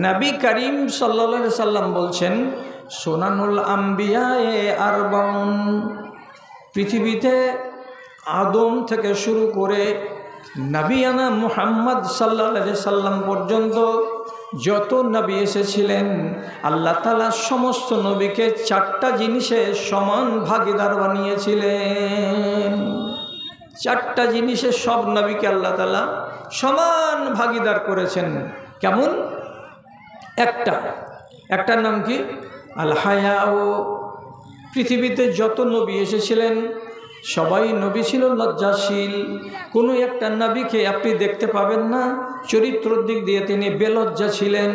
নবী করিম সাল্লাল্লাহু আলাইহি সাল্লাম বলছেন, সুনানুল আম্বিয়ায়ে আরবাউন, পৃথিবীতে আদম থেকে শুরু করে নবিয়ানা মুহাম্মদ সাল্লাল্লাহু আলাইহি সাল্লাম পর্যন্ত যত নবী এসেছিলেন, আল্লাহ তাআলা সমস্ত নবীকে 4টা জিনিসে সমান ভাগীদার বানিয়েছিলেন। 4টা জিনিসে সব নবীকে আল্লাহ তাআলা সমান ভাগীদার করেছেন। কেমন? একটার নাম কি? আল হায়াউ। পৃথিবীতে যত নবী এসেছিলেন সবাই নবী ছিল লজ্জাশীল। কোনো একটা নবীকে আপনি দেখতে পাবেন না চরিত্রের দিক দিয়ে তিনি বেলজ্জা ছিলেন।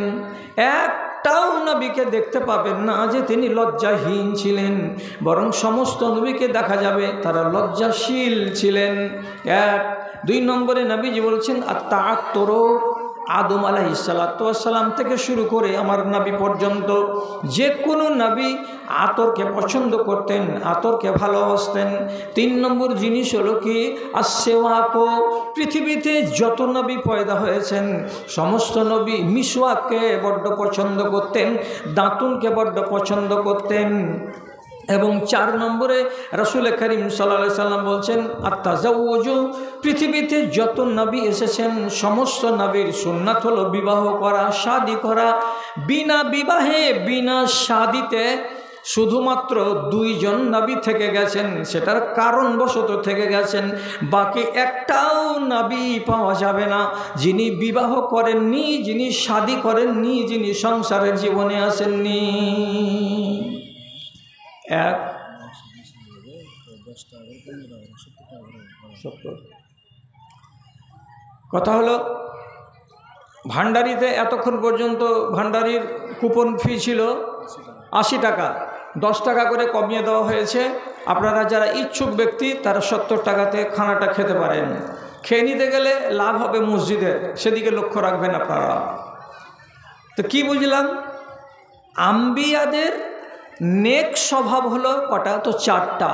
একটাও নবীকে দেখতে পাবেন না যে তিনি লজ্জাহীন ছিলেন, বরং সমস্ত নবীকে দেখা যাবে তারা লজ্জাশীল ছিলেন। 2 নম্বরে নবীজি বলছেন আত-তাআত্তুরু। আদম আলাইহিসসালাম থেকে শুরু করে আমার নবী পর্যন্ত যে কোনো নবী আতরকে পছন্দ করতেন, আতরকে ভালোবাসতেন। 3 নম্বর জিনিস হলো কি? আসওয়াক। পৃথিবীতে যত নবী পয়দা হয়েছেন সমস্ত নবী মিসওয়াককে বড্ড পছন্দ করতেন, দাঁতুনকে বড্ড পছন্দ করতেন। এবং 4 নম্বরে রাসূল করিম সাল্লাল্লাহু আলাইহি সাল্লাম বলছেন আত-তাযাওউজু। পৃথিবীতে যত নবী এসেছেন সমস্ত নবীর সুন্নাত হলো বিবাহ করা, শাদী করা। বিনা বিবাহে বিনা শাদীতে শুধুমাত্র 2 জন নবী থেকে গেছেন, সেটার কারণবশত থেকে গেছেন। বাকি একটাও নবী পাওয়া যাবে না যিনি বিবাহ করেননি, যিনি শাদী করেননি, যিনি সংসারের জীবনে আসেননি। কথা হলো ভান্ডারিতে এতক্ষণ পর্যন্ত ভান্ডারির কুপন ফি ছিল 80 টাকা, 10 টাকা করে কমিয়ে দেওয়া হয়েছে। আপনারা যারা ইচ্ছুক ব্যক্তি তারা 70 টাকাতে খানাটা খেতে পারেন। খেয়ে নিতে গেলে লাভ হবে মসজিদের, সেদিকে লক্ষ্য রাখবেন আপনারা। তো কি বুঝলাম? আম্বিয়াদের নেক স্বভাব হলো কটা? তো 4টা।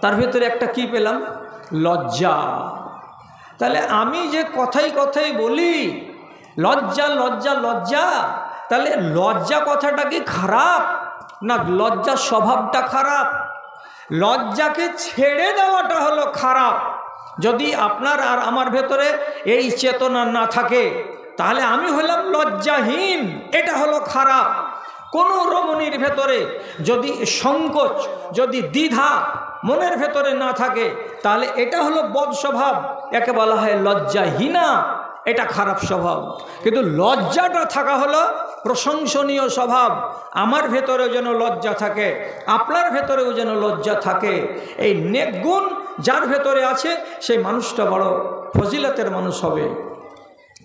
তার ভিতরে একটা কি পেলাম? লজ্জা। তাহলে আমি যে কথাই বলি লজ্জা লজ্জা লজ্জা, তাহলে লজ্জা কথাটা কি খারাপ না লজ্জা স্বভাবটা খারাপ? লজ্জাকে ছেড়ে দেওয়াটা হলো খারাপ। যদি আপনার আর আমার ভেতরে এই চেতনা না থাকে তাহলে আমি হলাম লজ্জাহীন, এটা হলো খারাপ। কোনো রমণীর ভেতরে যদি সংকোচ, যদি দ্বিধা মনের ভেতরে না থাকে তাহলে এটা হলো বদ স্বভাব, একে বলা হয় লজ্জাহীনা, এটা খারাপ স্বভাব। কিন্তু লজ্জাটা থাকা হলো প্রশংসনীয় স্বভাব। আমার ভেতরেও যেন লজ্জা থাকে, আপনার ভেতরেও যেন লজ্জা থাকে। এই নেক গুণ যার ভেতরে আছে সেই মানুষটা বড় ফজিলতের মানুষ হবে।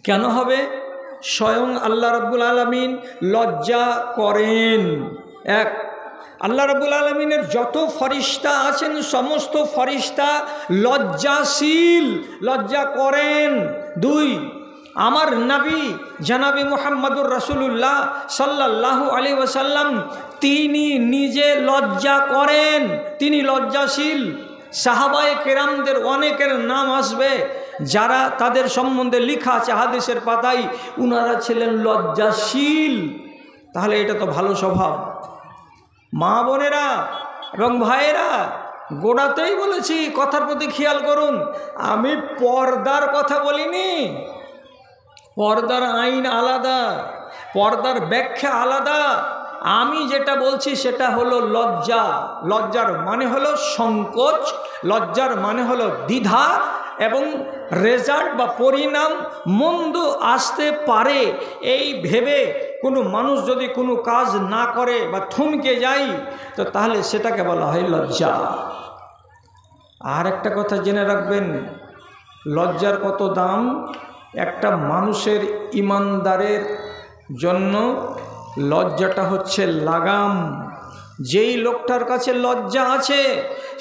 কেন হবে? স্বয়ং আল্লাহ রাব্বুল আলামিন লজ্জা করেন। আল্লাহ রাব্বুল আলামিনের যত ফরিস্তা আছেন সমস্ত ফরিস্তা লজ্জাশীল, লজ্জা করেন। 2, আমার নবী জনাবি মুহাম্মদুর রাসূলুল্লাহ সাল্লাল্লাহু আলাইহি ওয়াসাল্লাম তিনি নিজে লজ্জা করেন, তিনি লজ্জাশীল। সাহাবায়ে কেরামদের অনেকের নাম আসবে যারা তাদের সম্বন্ধে লেখা আছে হাদিসের পাতায়, উনারা ছিলেন লজ্জাশীল। তাহলে এটা তো ভালো স্বভাব। মা বোনেরা এবং ভাইয়েরা, গোড়াতেই বলেছি, কথার প্রতি খেয়াল করুন। আমি পর্দার কথা বলিনি। পর্দার আইন আলাদা, পর্দার ব্যাখ্যা আলাদা। আমি যেটা বলছি সেটা হলো লজ্জা। লজ্জার মানে হলো সংকোচ, লজ্জার মানে হলো দ্বিধা, এবং রেজাল্ট বা পরিণাম মন্দ আসতে পারে এই ভেবে কোনো মানুষ যদি কোনো কাজ না করে বা থমকে যায় তো তাহলে সেটাকে বলা হয় লজ্জা। আর একটা কথা জেনে রাখবেন, লজ্জার কত দাম। একটা মানুষের ইমানদারের জন্য লজ্জাটা হচ্ছে লাগাম। যেই লোকটার কাছে লজ্জা আছে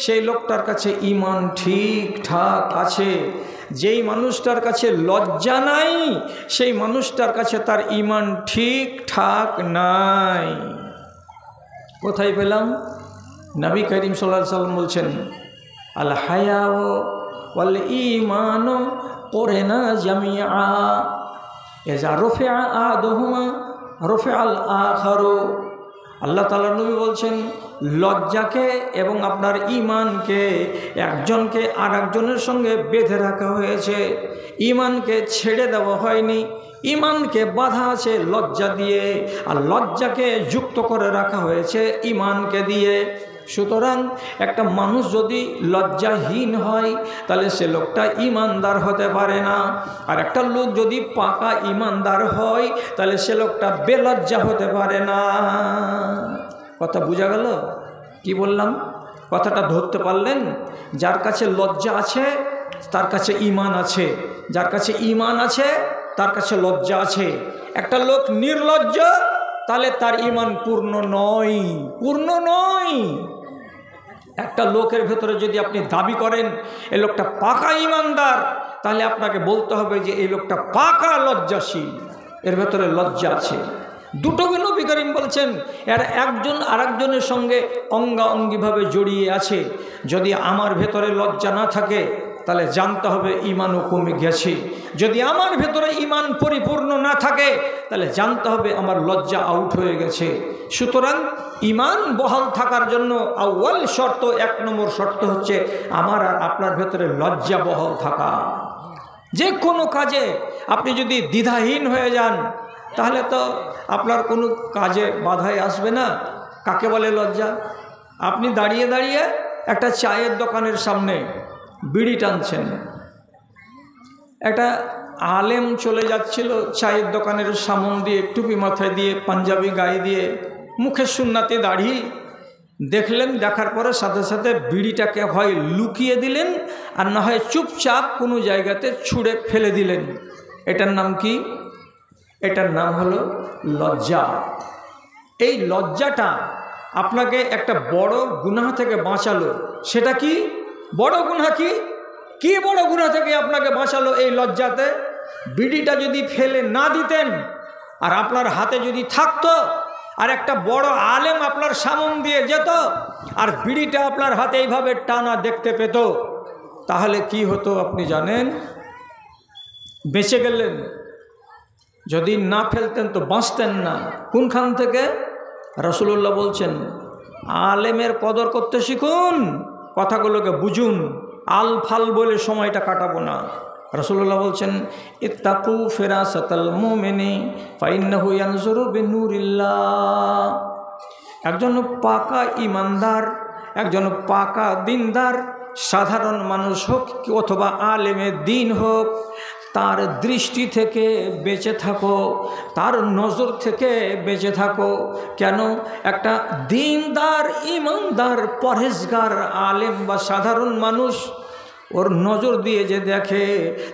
সেই লোকটার কাছে ঈমান ঠিকঠাক আছে। যেই মানুষটার কাছে লজ্জা নাই সেই মানুষটার কাছে তার ঈমান ঠিকঠাক নাই। কোথায় পেলাম? নবী করিম সাল্লাল্লাহু আলাইহি ওয়াসাল্লাম বলছেন আল হায়াউ ওয়াল ঈমানু কুরনা জামিআ। এজা রফিআ আহাদুহুমা রফিআল আখারু। আল্লাহ তাআলা নবী বলছেন লজ্জাকে এবং আপনার ঈমানকে একজনকে আর একজনের সঙ্গে বেঁধে রাখা হয়েছে, ঈমানকে ছেড়ে দেওয়া হয়নি। ঈমানকে বাঁধা আছে লজ্জা দিয়ে, আর লজ্জাকে যুক্ত করে রাখা হয়েছে ঈমানকে দিয়ে। সুতরাং একটা মানুষ যদি লজ্জাহীন হয় তাহলে সে লোকটা ঈমানদার হতে পারে না, আর একটা লোক যদি পাকা ঈমানদার হয় তাহলে সে লোকটা বেলজ্জা হতে পারে না। কথা বোঝা গেল? কি বললাম? কথাটা ধরতে পারলেন? যার কাছে লজ্জা আছে তার কাছে ঈমান আছে, যার কাছে ঈমান আছে তার কাছে লজ্জা আছে। একটা লোক নির্লজ্জ তাহলে তার ঈমান পূর্ণ নয়, পূর্ণ নয়। একটা লোকের ভেতরে যদি আপনি দাবি করেন এই লোকটা পাকা ঈমানদার, তাহলে আপনাকে বলতে হবে যে এই লোকটা পাকা লজ্জাশীল, এর ভেতরে লজ্জা আছে। দুটোকে নবী করিম বলছেন এর একজন আরেকজনের সঙ্গে অঙ্গাঅঙ্গিভাবে জড়িয়ে আছে। যদি আমার ভেতরে লজ্জা না থাকে তাহলে জানতে হবে ঈমানও কমে গেছে। যদি আমার ভেতরে ঈমান পরিপূর্ণ না থাকে তাহলে জানতে হবে আমার লজ্জা আউট হয়ে গেছে। সুতরাং ঈমান বহাল থাকার জন্য আউয়াল শর্ত, 1 নম্বর শর্ত হচ্ছে আমার আর আপনার ভেতরে লজ্জা বহাল থাকা। যে কোনো কাজে আপনি যদি দ্বিধাহীন হয়ে যান তাহলে তো আপনার কোনো কাজে বাধাই আসবে না। কাকে বলে লজ্জা? আপনি দাঁড়িয়ে দাঁড়িয়ে একটা চায়ের দোকানের সামনে বিড়ি টানছেন, একটা আলেম চলে যাচ্ছিল চায়ের দোকানের সামন দিয়ে, টুপি মাথায় দিয়ে, পাঞ্জাবি গায়ে দিয়ে, মুখে সুন্নাতে দাড়ি, দেখলেন, দেখার পরে সাথে সাথে বিড়িটাকে হয় লুকিয়ে দিলেন আর না হয় চুপচাপ কোনো জায়গাতে ছুঁড়ে ফেলে দিলেন। এটার নাম কি? এটার নাম হলো লজ্জা। এই লজ্জাটা আপনাকে একটা বড় গুনাহ থেকে বাঁচালো। সেটা কি? বড় গুনাহ কি? কি বড় গুনাহ থেকে আপনাকে বাঁচালো এই লজ্জাতে? বিড়িটা যদি ফেলে না দিতেন আর আপনার হাতে যদি থাকতো, আর একটা বড় আলেম আপনার সামন দিয়ে যেত আর বিড়িটা আপনার হাতে এইভাবে টানা দেখতে পেত, তাহলে কি হতো আপনি জানেন? বেঁচে গেলেন। যদি না ফেলতেন তো বাঁচতেন না। কোনখান থেকে? রাসূলুল্লাহ বলছেন আলেমের কদর করতে শিখুন, কথাগুলোকে বুঝুন, আল ফাল বলে সময়টা কাটাবো না। রাসূলুল্লাহ বলছেন ইত্তাকু ফিরাসাতাল মুমিনি ফাইন্নাহু ইয়ানজুরু বিনুরিল্লাহ। একজন পাকা ঈমানদার, একজন পাকা দিনদার, সাধারণ মানুষ হোক অথবা আলেমে দ্বীন হোক, তার দৃষ্টি থেকে বেঁচে থাকো, তার নজর থেকে বেঁচে থাকো। কেন? একটা দিনদার, ঈমানদার, পরহেজগার আলেম বা সাধারণ মানুষ ওর নজর দিয়ে যে দেখে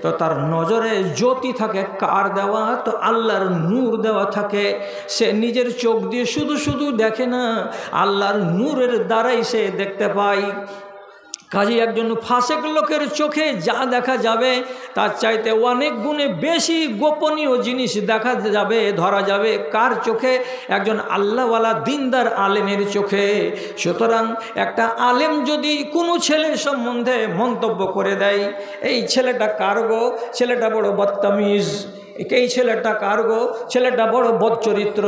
তো তার নজরে জ্যোতি থাকে। কার দেওয়া? তো আল্লাহর নূর দেওয়া থাকে। সে নিজের চোখ দিয়ে শুধু শুধু দেখে না, আল্লাহর নূরের দ্বারাই সে দেখতে পায়। কাজে একজন ফাসেক লোকের চোখে যা দেখা যাবে তার চাইতে অনেক গুণে বেশি গোপনীয় জিনিস দেখা যাবে, ধরা যাবে। কার চোখে? একজন আল্লাহওয়ালা দিনদার আলেমের চোখে। সুতরাং একটা আলেম যদি কোনো ছেলের সম্বন্ধে মন্তব্য করে দেয়, এই ছেলেটা কার গো, ছেলেটা বড় বদতমিজ, এই ছেলেটা কার গো, ছেলেটা বড় বদচরিত্র,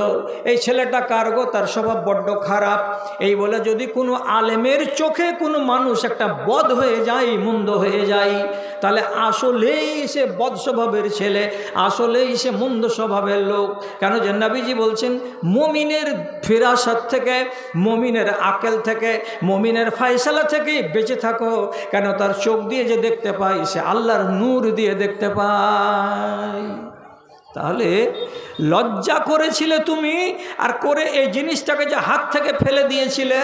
এই ছেলেটা কার গো, তার স্বভাব বড্ড খারাপ, এই বলে যদি কোনো আলেমের চোখে কোনো মানুষ একটা বদ হয়ে যায়, মন্দ হয়ে যায়, তাহলে আসলেই সে বদ স্বভাবের ছেলে, আসলেই সে মন্দ স্বভাবের লোক। কেন? যে নবীজি বলছেন মুমিনের ফিরাসাত থেকে, মুমিনের আকেল থেকে, মুমিনের ফায়সালা থেকে বেঁচে থাকো। কেন? তার চোখ দিয়ে যে দেখতে পাই সে আল্লাহর নূর দিয়ে দেখতে পাই। তাহলে লজ্জা করেছিলে তুমি, আর করে এই জিনিসটাকে যে হাত থেকে ফেলে দিয়েছিলে,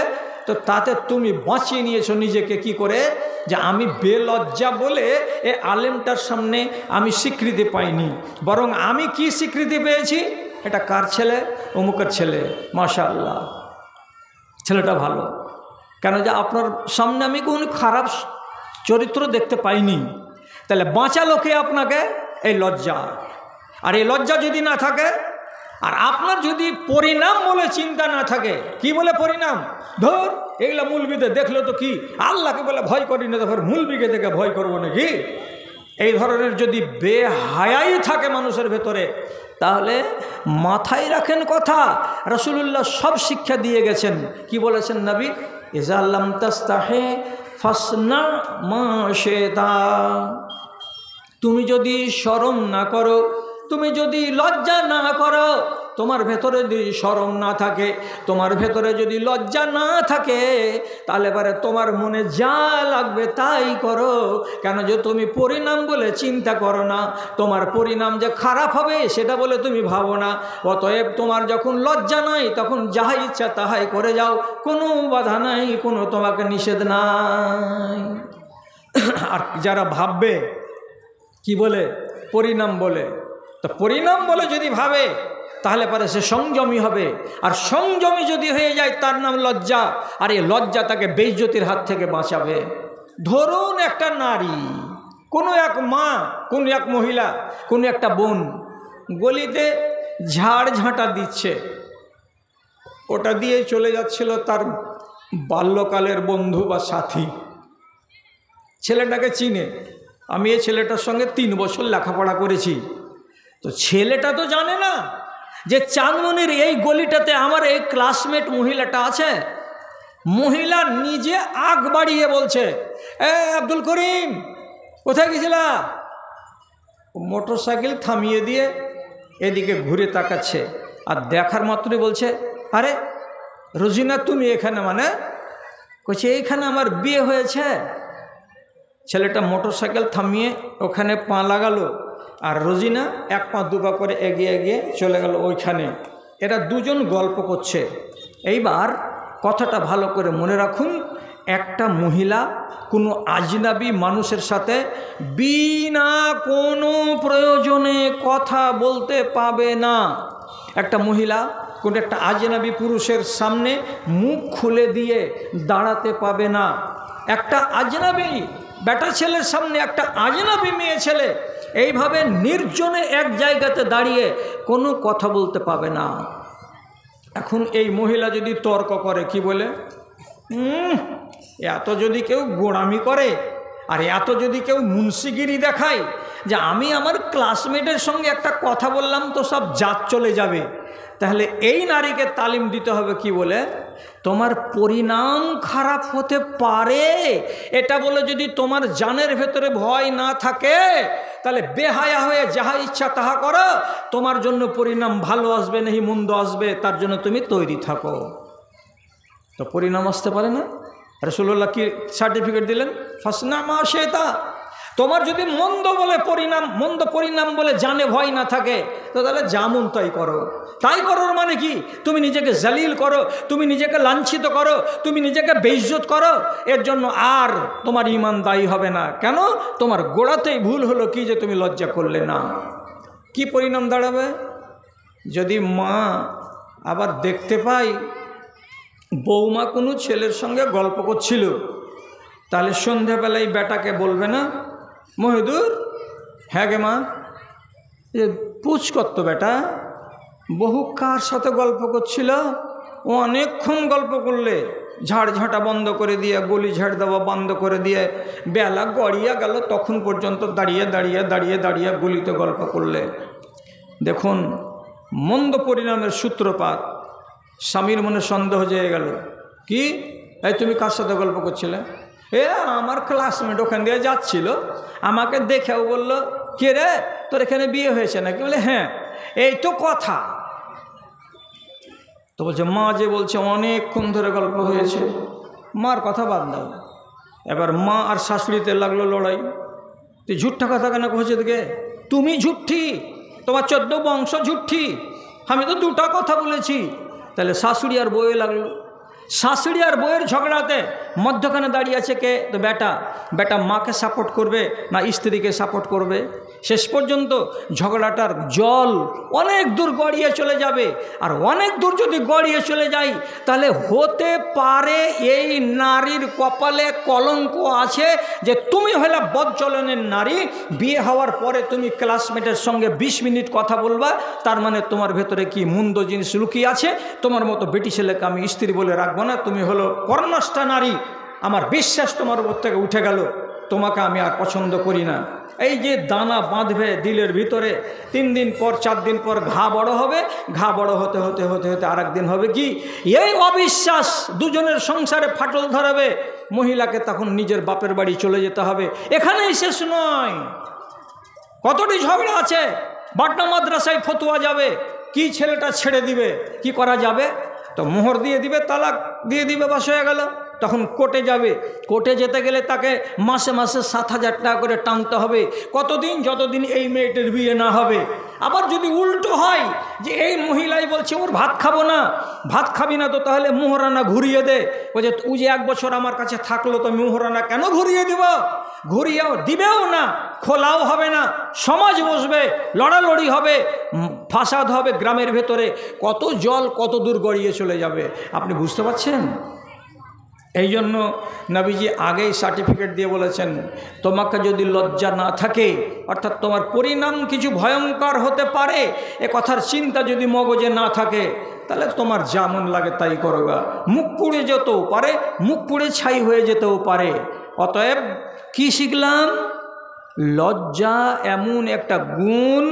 তো তাতে তুমি বাঁচিয়ে নিয়েছো নিজেকে। কি করে? যে আমি বেলজ্জা বলে এ আলেমটার সামনে আমি স্বীকৃতি পাইনি, বরং আমি কি স্বীকৃতি পেয়েছি? এটা কার ছেলে? অমুকের ছেলে, মাশাআল্লাহ, ছেলেটা ভালো। কেন? যে আপনার সামনে আমি কোনো খারাপ চরিত্র দেখতে পাইনি। তাহলে বাঁচালো কে আপনাকে? এই লজ্জা। আর এই লজ্জা যদি না থাকে, আর আপনার যদি পরিণাম বলে চিন্তা না থাকে, কি বলে পরিণাম? ধর এগুলা মুলবিতে দেখলো তো কি, আল্লাহকে বলে ভয় করি না, তো মূলবিকে দেখে ভয় করবো নাকি? এই ধরনের যদি বেহায়াই থাকে মানুষের ভেতরে, তাহলে মাথায় রাখেন কথা। রাসূলুল্লাহ সব শিক্ষা দিয়ে গেছেন। কি বলেছেন নবী? ইজা লাম তাস্তাহি ফাসনা মা শিতা। তুমি যদি শরম না করো, তুমি যদি লজ্জা না করো, তোমার ভেতরে যদি শরম না থাকে, তোমার ভেতরে যদি লজ্জা না থাকে, তাহলে পরে তোমার মনে যা লাগবে তাই করো। কেন যে তুমি পরিণাম বলে চিন্তা করো না, তোমার পরিণাম যে খারাপ হবে সেটা বলে তুমি ভাবো না। অতএব তোমার যখন লজ্জা নাই, তখন যাহা ইচ্ছা তাহাই করে যাও, কোনো বাধা নাই, কোনো তোমাকে নিষেধ নাই। আর যারা ভাববে কি বলে? পরিণাম বলে। তো পরিণাম বলে যদি ভাবে, তাহলে পরে সে সংযমী হবে। আর সংযমী যদি হয়ে যায়, তার নাম লজ্জা। আর এই লজ্জা তাকে বেইজ্জতির হাত থেকে বাঁচাবে। ধরুন একটা নারী, কোনো এক মা, কোনো এক মহিলা, কোনো একটা বোন গলিতে ঝাড় ঝাঁটা দিচ্ছে, ওটা দিয়ে চলে যাচ্ছিল তার বাল্যকালের বন্ধু বা সাথী। ছেলেটাকে চিনে, আমি এই ছেলেটার সঙ্গে 3 বছর লেখাপড়া করেছি। তো ছেলেটা তো জানে না যে চাঁদমনির এই গলিটাতে আমার এই ক্লাসমেট মহিলাটা আছে। মহিলা নিজে আগ বাড়িয়ে বলছে, এ আব্দুল করিম, কোথায় গেছিলা? মোটর সাইকেল থামিয়ে দিয়ে এদিকে ঘুরে তাকাচ্ছে, আর দেখার মাত্রই বলছে, আরে রোজিনা তুমি এখানে? মানে কইছে এইখানে আমার বিয়ে হয়েছে। ছেলেটা মোটর সাইকেল থামিয়ে ওখানে পা লাগালো, আর রোজিনা 1 পা 2 পা করে এগিয়ে এগিয়ে চলে গেল ওইখানে। এরা দুজন গল্প করছে। এইবার কথাটা ভালো করে মনে রাখুন, একটা মহিলা কোনো আজনাবী মানুষের সাথে বিনা কোনো প্রয়োজনে কথা বলতে পাবে না। একটা মহিলা কোনো একটা আজনাবী পুরুষের সামনে মুখ খুলে দিয়ে দাঁড়াতে পাবে না। একটা আজনাবী বেটা ছেলের সামনে একটা আজনাবী মেয়ে ছেলে এইভাবে নির্জনে এক জায়গাতে দাঁড়িয়ে কোনো কথা বলতে পাবে না। এখন এই মহিলা যদি তর্ক করে, কি বলে, এত যদি কেউ গোড়ামি করে, আর এত যদি কেউ মুন্সিগিরি দেখায় যে আমি আমার ক্লাসমেটের সঙ্গে একটা কথা বললাম তো সব জাত চলে যাবে, তাহলে এই নারীকে তালিম দিতে হবে কি বলে, তোমার পরিণাম খারাপ হতে পারে এটা বলে যদি তোমার জানের ভেতরে ভয় না থাকে, তাহলে বেহায়া হয়ে যাহা ইচ্ছা তাহা করো, তোমার জন্য পরিণাম ভালো আসবে নাহি মন্দ আসবে, তার জন্য তুমি তৈরি থাকো। তো পরিণাম আসতে পারে না। রাসূলুল্লাহ কি সার্টিফিকেট দিলেন? ফাসনা মা শিতা। তোমার যদি মন্দ পরিণাম বলে জানে ভয় না থাকে, তো তাহলে যেমন তাই করো। তাই করার মানে কি? তুমি নিজেকে জালিল করো, তুমি নিজেকে লাঞ্ছিত করো, তুমি নিজেকে বেইজ্জত করো, এর জন্য আর তোমার ঈমান দায়ী হবে না। কেন? তোমার গোড়াতেই ভুল হলো কি যে তুমি লজ্জা করলে না। কি পরিণাম দাঁড়াবে? যদি মা আবার দেখতে পাই বৌমা কোনো ছেলের সঙ্গে গল্প করছিল, তাহলে সন্ধ্যাবেলায় বেটাকে বলবে না, মহিদুর, হ্যাঁ গে মা, পুছ করতো বেটা, বহু কার সাথে গল্প করছিল, ও অনেকক্ষণ গল্প করলে, ঝাড় ঝাঁটা বন্ধ করে দিয়ে, গলি ঝাড় দেওয়া বন্ধ করে দিয়ে, বেলা গড়িয়া গেল, তখন পর্যন্ত দাঁড়িয়ে দাঁড়িয়ে দাঁড়িয়ে দাঁড়িয়ে গলিতে গল্প করলে। দেখুন মন্দ পরিণামের সূত্রপাত। স্বামীর মনে সন্দেহ জেগে গেল, কি এই তুমি কার সাথে গল্প করছিলে? আমার ক্লাসমেট ওখান দিয়ে যাচ্ছিল, আমাকে দেখেও বলল, কে রে তোর এখানে বিয়ে হয়েছে নাকি? বলে হ্যাঁ। এই তো কথা। তো বলছে মা যে বলছে অনেকক্ষণ ধরে গল্প হয়েছে। মার কথা বাদ দাও, এবার মা আর শাশুড়িতে লাগলো লড়াই। তুই ঝুট্টা কথা কেন কইছে? দিকে তুমি ঝুট্ঠি, তোমার 14 বংশ ঝুট্ঠি, আমি তো 2টা কথা বলেছি। তাহলে শাশুড়ি আর বউয়ে লাগলো। শাশুড়ি আর বউয়ের ঝগড়াতে মধ্যখানে দাঁড়িয়ে আছে কে? তো বেটা মাকে সাপোর্ট করবে না স্ত্রীকে সাপোর্ট করবে? শেষ পর্যন্ত ঝগড়াটার জল অনেক দূর গড়িয়ে চলে যাবে। আর অনেক দূর যদি গড়িয়ে চলে যায়, তাহলে হতে পারে এই নারীর কপালে কলঙ্ক আছে যে তুমি হলে বদচলনের নারী, বিয়ে হওয়ার পরে তুমি ক্লাসমেটের সঙ্গে 20 মিনিট কথা বলবা, তার মানে তোমার ভেতরে কি মন্দ জিনিস লুকিয়ে আছে। তোমার মতো বেটি ছেলেকে আমি স্ত্রী বলে রাখবো না, তুমি হলো পরনষ্টা নারী, আমার বিশ্বাস তোমার উপর থেকে উঠে গেল, তোমাকে আমি আর পছন্দ করি না। এই যে দানা বাঁধবে দিলের ভিতরে, 3 দিন পর 4 দিন পর ঘা বড় হবে, ঘা বড় হতে হতে হতে হতে আর একদিন হবে কি এই অবিশ্বাস, দুজনের সংসারে ফাটল ধরাবে, মহিলাকে তখন নিজের বাপের বাড়ি চলে যেতে হবে। এখানেই শেষ নয়, কতটি ঝগড়া আছে। বাটনা মাদ্রাসায় ফতোয়া যাবে, কি ছেলেটা ছেড়ে দিবে, কি করা যাবে, তো মোহর দিয়ে দিবে, তালাক দিয়ে দিবে, বাস হয়ে গেল। তখন কোর্টে যাবে, কোর্টে যেতে গেলে তাকে মাসে মাসে 7,000 টাকা করে টানতে হবে, কতদিন, যতদিন এই মেয়েটির বিয়ে না হবে। আবার যদি উল্টো হয় যে এই মহিলাই বলছে ওর ভাত খাবো না, ভাত খাবি না তো তাহলে মোহরানা ঘুরিয়ে দে, বলছে ও যে 1 বছর আমার কাছে থাকলো তো মোহরানা কেন ঘুরিয়ে দিব, ঘুরিয়েও দিবেও না, খোলাও হবে না, সমাজ বসবে, লড়ালড়ি হবে, ফাসাদ হবে গ্রামের ভেতরে, কত জল কত দূর গড়িয়ে চলে যাবে। আপনি বুঝতে পারছেন? এই জন্য নবীজি আগেই সার্টিফিকেট দিয়ে বলেছেন, তোমাকে যদি লজ্জা না থাকে, অর্থাৎ তোমার পরিণাম কিছু ভয়ঙ্কর হতে পারে, এ কথার চিন্তা যদি মগজে না থাকে, তাহলে তোমার যেমন লাগে তাই করবা। মুখ পুড়ে যেতেও পারে, মুখ পুড়ে ছাই হয়ে যেতেও পারে। অতএব কি শিখলাম? লজ্জা এমন একটা গুণ,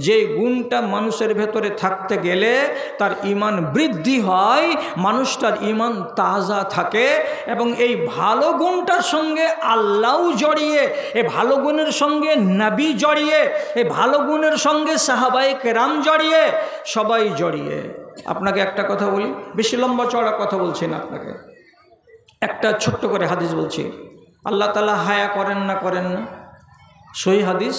যে গুণটা মানুষের ভেতরে থাকতে গেলে তার ঈমান বৃদ্ধি হয়, মানুষটার ঈমান তাজা থাকে, এবং এই ভালো গুণটার সঙ্গে আল্লাহও জড়িয়ে, এই ভালো গুণের সঙ্গে নবী জড়িয়ে, এই ভালো গুণের সঙ্গে সাহাবায়ে কেরাম জড়িয়ে, সবাই জড়িয়ে। আপনাকে একটা কথা বলি, বেশি লম্বা চড়া কথা বলছি না, আপনাকে একটা ছোট্ট করে হাদিস বলছি। আল্লাহ তাআলা হায়া করেন না, করেন না, সহি হাদিস।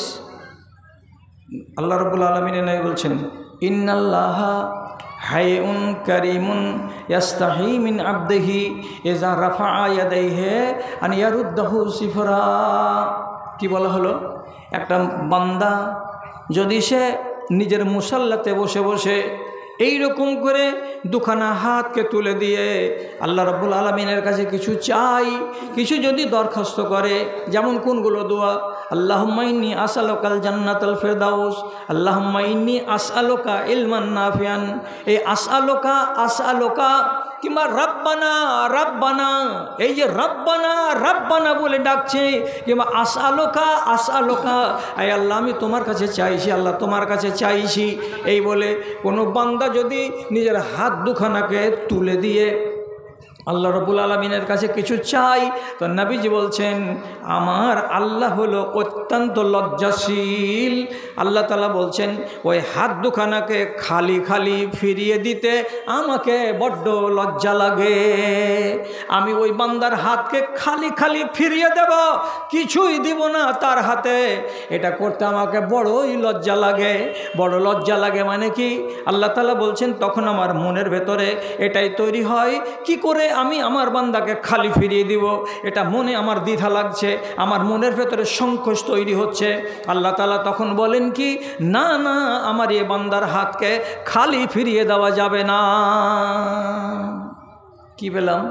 আল্লাহ রাব্বুল আলামিন নবী বলছেন, ইন্নাল্লাহা হায়ুন কারীমুন ইস্তাহি মিন আবদিহি ইযা রাফা'a ইয়াদাইহি আন ইয়ারুদ্দাহু সিফরা। কি বলা হলো? একটা বান্দা যদি সে নিজের মুসাল্লাতে বসে বসে এই রকম করে দুখানা হাতকে তুলে দিয়ে আল্লাহ রাব্বুল আলামিনের কাছে কিছু চাই, কিছু যদি দরখাস্ত করে, যেমন কোনগুলো দোয়া? আল্লাহুম্মা ইন্নী আসআলুকাল জান্নাতাল ফিরদাউস, আল্লাহুম্মা ইন্নী আসআলুকা ইলমান নাফিআন। এই আসআলুকা, আসআলুকা কিংবা রব্বানা, রব্বানা, এই যে রব্বানা রব্বানা বলে ডাকছে, কিংবা আসআলুকা, আসআলুকা, আয় আল্লাহ আমি তোমার কাছে চাইছি, আল্লাহ তোমার কাছে চাইছি, এই বলে কোনো বান্দা যদি নিজের হাত দুখানাকে তুলে দিয়ে আল্লাহ রাব্বুল আলামিনের কাছে কিছু চাই, তো নবীজি বলছেন আমার আল্লাহ হলো অত্যন্ত লজ্জাশীল। আল্লাহ তাআলা বলছেন ওই হাত দুখানাকে খালি খালি ফিরিয়ে দিতে আমাকে বড্ড লজ্জা লাগে। আমি ওই বান্দার হাতকে খালি খালি ফিরিয়ে দেব, কিছুই দিব না তার হাতে, এটা করতে আমাকে বড়ই লজ্জা লাগে। বড় লজ্জা লাগে মানে কি? আল্লাহ তাআলা বলছেন তখন আমার মনের ভেতরে এটাই তৈরি হয়, কি করে আমি আমার বান্দাকে খালি ফিরিয়ে দিব, এটা মনে আমার দ্বিধা লাগছে, আমার মনের ভেতরে সংকোচ তৈরি হচ্ছে। আল্লাহ তাআলা তখন বলেন কি, না না, আমার এই বান্দার হাতকে খালি ফিরিয়ে দেওয়া যাবে না। কি পেলাম?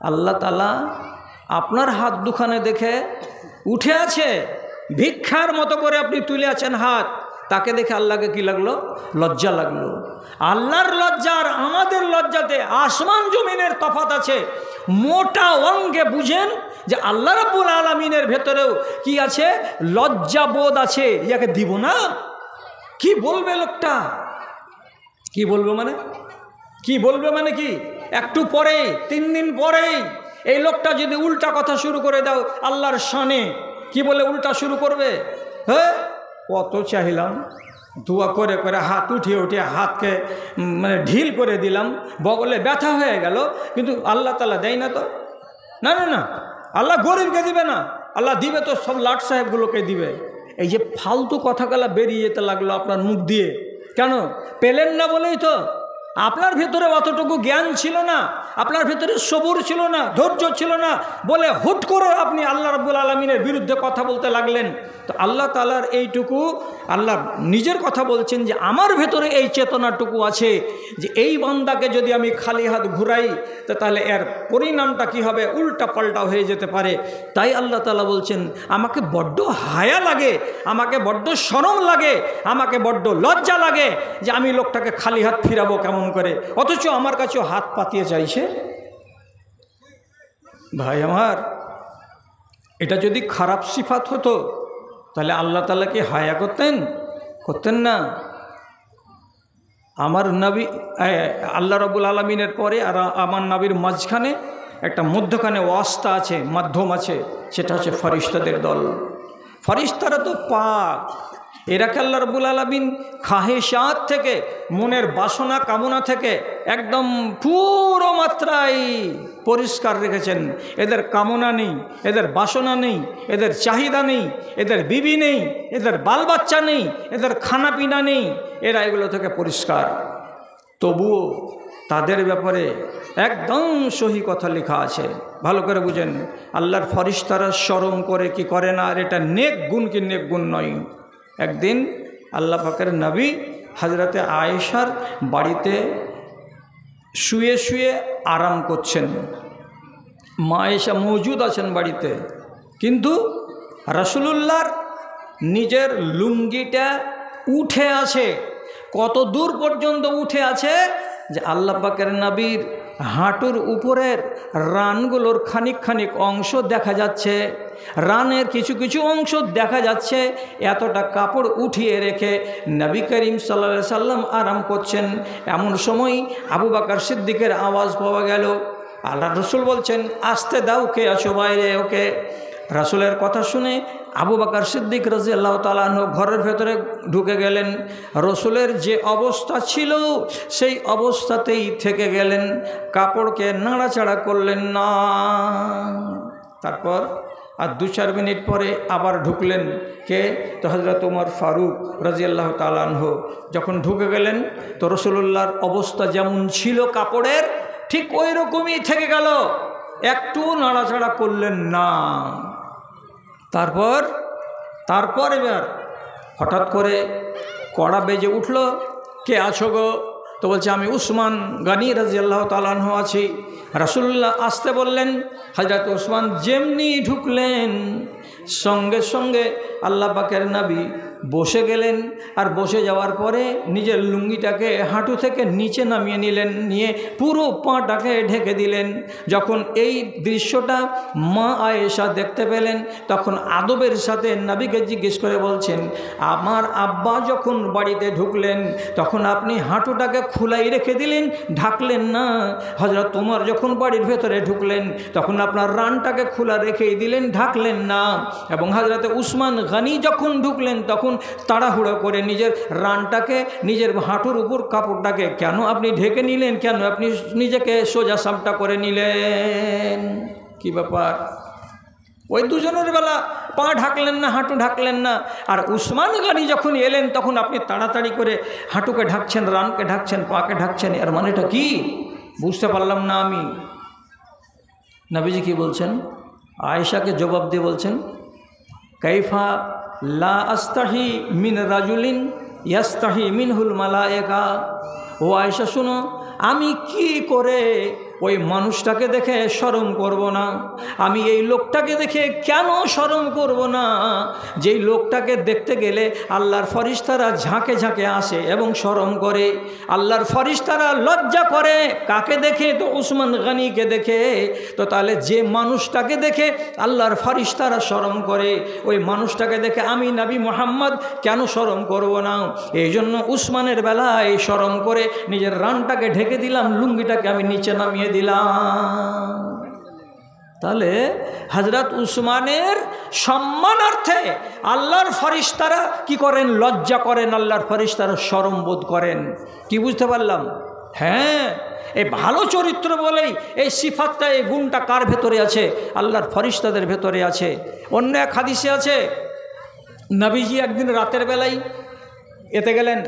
আল্লাহ তাআলা আপনার হাত দুখানে দেখে উঠে আছে, ভিক্ষার মতো করে আপনি তুলে আছেন হাত, তাকে দেখে আল্লাহকে কি লাগলো? লজ্জা লাগলো। আল্লাহর লজ্জা আর আমাদের লজ্জাতে আসমান জমিনের তফাৎ আছে। মোটা অঙ্গে বুঝেন যে আল্লাহ রাব্বুল আলামিনের ভেতরেও কি আছে? লজ্জাবোধ আছে। ইয়াকে দিব না, কি বলবে লোকটা? কি বলবে মানে? কি বলবে মানে কি? একটু পরেই, 3 দিন পরেই এই লোকটা যদি উল্টা কথা শুরু করে দাও আল্লাহর শানে, কি বলে উল্টা শুরু করবে? হ্যাঁ, কত চাইলাম, দোয়া করে করে হাত উঠিয়ে উঠিয়ে হাতকে মানে ঢিল করে দিলাম, বগলে ব্যথা হয়ে গেল, কিন্তু আল্লাহ তাআলা দেয় না তো। না না না, আল্লাহ গরিবকে দিবে না, আল্লাহ দিবে তো সব লাট সাহেবগুলোকে দিবে। এই যে ফালতু কথাগুলো বেরিয়ে যেতে লাগলো আপনার মুখ দিয়ে, কেন? পেলেন না বলেই তো। আপনার ভেতরে অতটুকু জ্ঞান ছিল না, আপনার ভেতরে সবুর ছিল না, ধৈর্য ছিল না বলে হুট করে আপনি আল্লাহ রাব্বুল আলামিনের বিরুদ্ধে কথা বলতে লাগলেন। তো আল্লাহ তাআলার এইটুকু, আল্লাহ নিজের কথা বলছেন যে আমার ভেতরে এই চেতনাটুকু আছে যে এই বান্দাকে যদি আমি খালি হাত ঘুরাই তো তাহলে এর পরিণামটা কি হবে? উল্টা পাল্টা হয়ে যেতে পারে। তাই আল্লাহ তাআলা বলছেন আমাকে বড্ড হায়া লাগে, আমাকে বড্ড শরম লাগে, আমাকে বড্ড লজ্জা লাগে যে আমি লোকটাকে খালি হাত ফিরাবো কেমন করে, অথচ আমার কাছেও হাত পাতিয়ে চাইছে। ভাই আমার, এটা যদি খারাপ সিফাত হতো তাহলে আল্লাহ তাআলা কি হায়া করতেন? করতেন না। আমার নবী আল্লাহ রাব্বুল আলামিনের পরে আর আমার নবীর মাঝখানে একটা মধ্যখানে ওয়াস্তা আছে, মাধ্যম আছে, সেটা হচ্ছে ফেরেশতাদের দল। ফেরেশতারা তো পাক, এরাকে আল্লাহ রাব্বুল আলামিন খাহেশাত থেকে, মনের বাসনা কামনা থেকে একদম পুরো মাত্রায় পরিষ্কার রেখেছেন। এদের কামনা নেই, এদের বাসনা নেই, এদের চাহিদা নেই, এদের বিবি নেই, এদের বাল বাচ্চা নেই, এদের খানা পিনা নেই, এরা এগুলো থেকে পরিষ্কার। তবুও তাদের ব্যাপারে একদম সহি কথা লেখা আছে, ভালো করে বুঝেন। আল্লাহর ফেরেশতারা শরম করে কি করে না, আর এটা নেক গুণ কি নেক গুণ নয়। একদিন আল্লাহ পাকের নবী হযরতে আয়েশার বাড়িতে শুয়ে শুয়ে আরাম করছেন। মা আয়েশা মৌজুদ আছেন বাড়িতে, কিন্তু রাসূলুল্লাহর নিজের লুঙ্গিটা উঠে আছে। কত দূর পর্যন্ত উঠে আছে যে আল্লাহ পাকের নবীর হাঁটুর উপরের রানগুলোর খানিক খানিক অংশ দেখা যাচ্ছে, রানের কিছু কিছু অংশ দেখা যাচ্ছে। এতটা কাপড় উঠিয়ে রেখে নবী করিম সাল্লাল্লাহু আলাইহি সাল্লাম আরাম করছেন। এমন সময় আবু বকর সিদ্দিকের আওয়াজ পাওয়া গেল। আল্লাহ রসুল বলছেন, আসতে দাও, কে আছো বাইরে, ওকে। রাসূলের কথা শুনে আবু বকর সিদ্দিক রাদিয়াল্লাহু তাআলা আনহু ঘরের ভেতরে ঢুকে গেলেন। রসুলের যে অবস্থা ছিল সেই অবস্থাতেই থেকে গেলেন, কাপড়কে নাড়াচাড়া করলেন না। তারপর আর 2-4 মিনিট পরে আবার ঢুকলেন। কে? তো হযরত ওমর ফারুক রাদিয়াল্লাহু তাআলা আনহু যখন ঢুকে গেলেন, তো রাসূলুল্লাহর অবস্থা যেমন ছিল কাপড়ের, ঠিক ওই রকমই থেকে গেল, একটু নাড়াচাড়া করলেন না। তারপর এবার হঠাৎ করে কড়া বেজে উঠল, কে আছো গো? তো বলছে, আমি উসমান গনি রাদিয়াল্লাহু তাআলা আনহু আছি। রাসূলুল্লাহ আসতে বললেন। হযরত উসমান যেমনি ঢুকলেন, সঙ্গে সঙ্গে আল্লাহ পাকের নবী বসে গেলেন। আর বসে যাওয়ার পরে নিজের লুঙ্গিটাকে হাঁটু থেকে নিচে নামিয়ে নিলেন, নিয়ে পুরো পাটাকে ঢেকে দিলেন। যখন এই দৃশ্যটা মা আয়েশা দেখতে পেলেন, তখন আদবের সাথে নবীকে জিজ্ঞেস করে বলছেন, আমার আব্বা যখন বাড়িতে ঢুকলেন তখন আপনি হাঁটুটাকে খোলাই রেখে দিলেন, ঢাকলেন না। হযরত ওমর যখন বাড়ির ভেতরে ঢুকলেন তখন আপনার রানটাকে খোলা রেখেই দিলেন, ঢাকলেন না। এবং হযরত উসমান গনি যখন ঢুকলেন তখন তাড়াহুড়ো করে নিজের রানটাকে, নিজের হাঁটুর উপর কাপড়টাকে কেন আপনি ঢেকে নিলেন, কেন আপনি নিজেকে সোজা সাপটা করে নিলেন? কি ব্যাপার? ওই দুজনের বেলা পা ঢাকলেন না, হাঁটু ঢাকলেন না। আর উসমান গনি যখন এলেন তখন আপনি তাড়াতাড়ি করে হাঁটুকে ঢাকছেন, রানকে ঢাকছেন, পাকে ঢাকছেন। এর মানেটা কি বুঝতে পারলাম না আমি। নবীজি কি বলছেন? আয়েশাকে জবাব দিয়ে বলছেন, কাইফা লা আস্তাহি মিন রাজুলিন ইয়াস্তাহি মিনহুল মালায়েকা। ও আয়েশা শুনো, আমি কি করে ওই মানুষটাকে দেখে শরম করব না? আমি এই লোকটাকে দেখে কেন শরম করব না? যেই লোকটাকে দেখতে গেলে আল্লাহর ফেরেশতারা ঝাঁকে ঝাঁকে আসে এবং শরম করে। আল্লাহর ফেরেশতারা লজ্জা করে কাকে দেখে? তো উসমান গনিকে দেখে। তো তাহলে যে মানুষটাকে দেখে আল্লাহর ফেরেশতারা শরম করে, ওই মানুষটাকে দেখে আমি নবী মুহাম্মদ কেন শরম করব না? এই জন্য উসমানের বেলায় শরম করে নিজের রানটাকে ঢেকে দিলাম, লুঙ্গিটাকে আমি নিচে নামিয়ে দিলাম। তাহলে হযরত উসমানের সম্মানার্থে আল্লাহর ফেরেশতারা কি করেন? লজ্জা করেন, আল্লাহর ফেরেশতারা শরম বোধ করেন। কি বুঝতে পারলাম? হ্যাঁ, এই ভালো চরিত্র বলেই এই সিফাতটা, এই গুণটা কার ভেতরে আছে? আল্লাহর ফেরেশতাদের ভেতরে আছে। অন্য এক হাদিসে আছে, নবীজি একদিন রাতের বেলায় এতে গেলেন,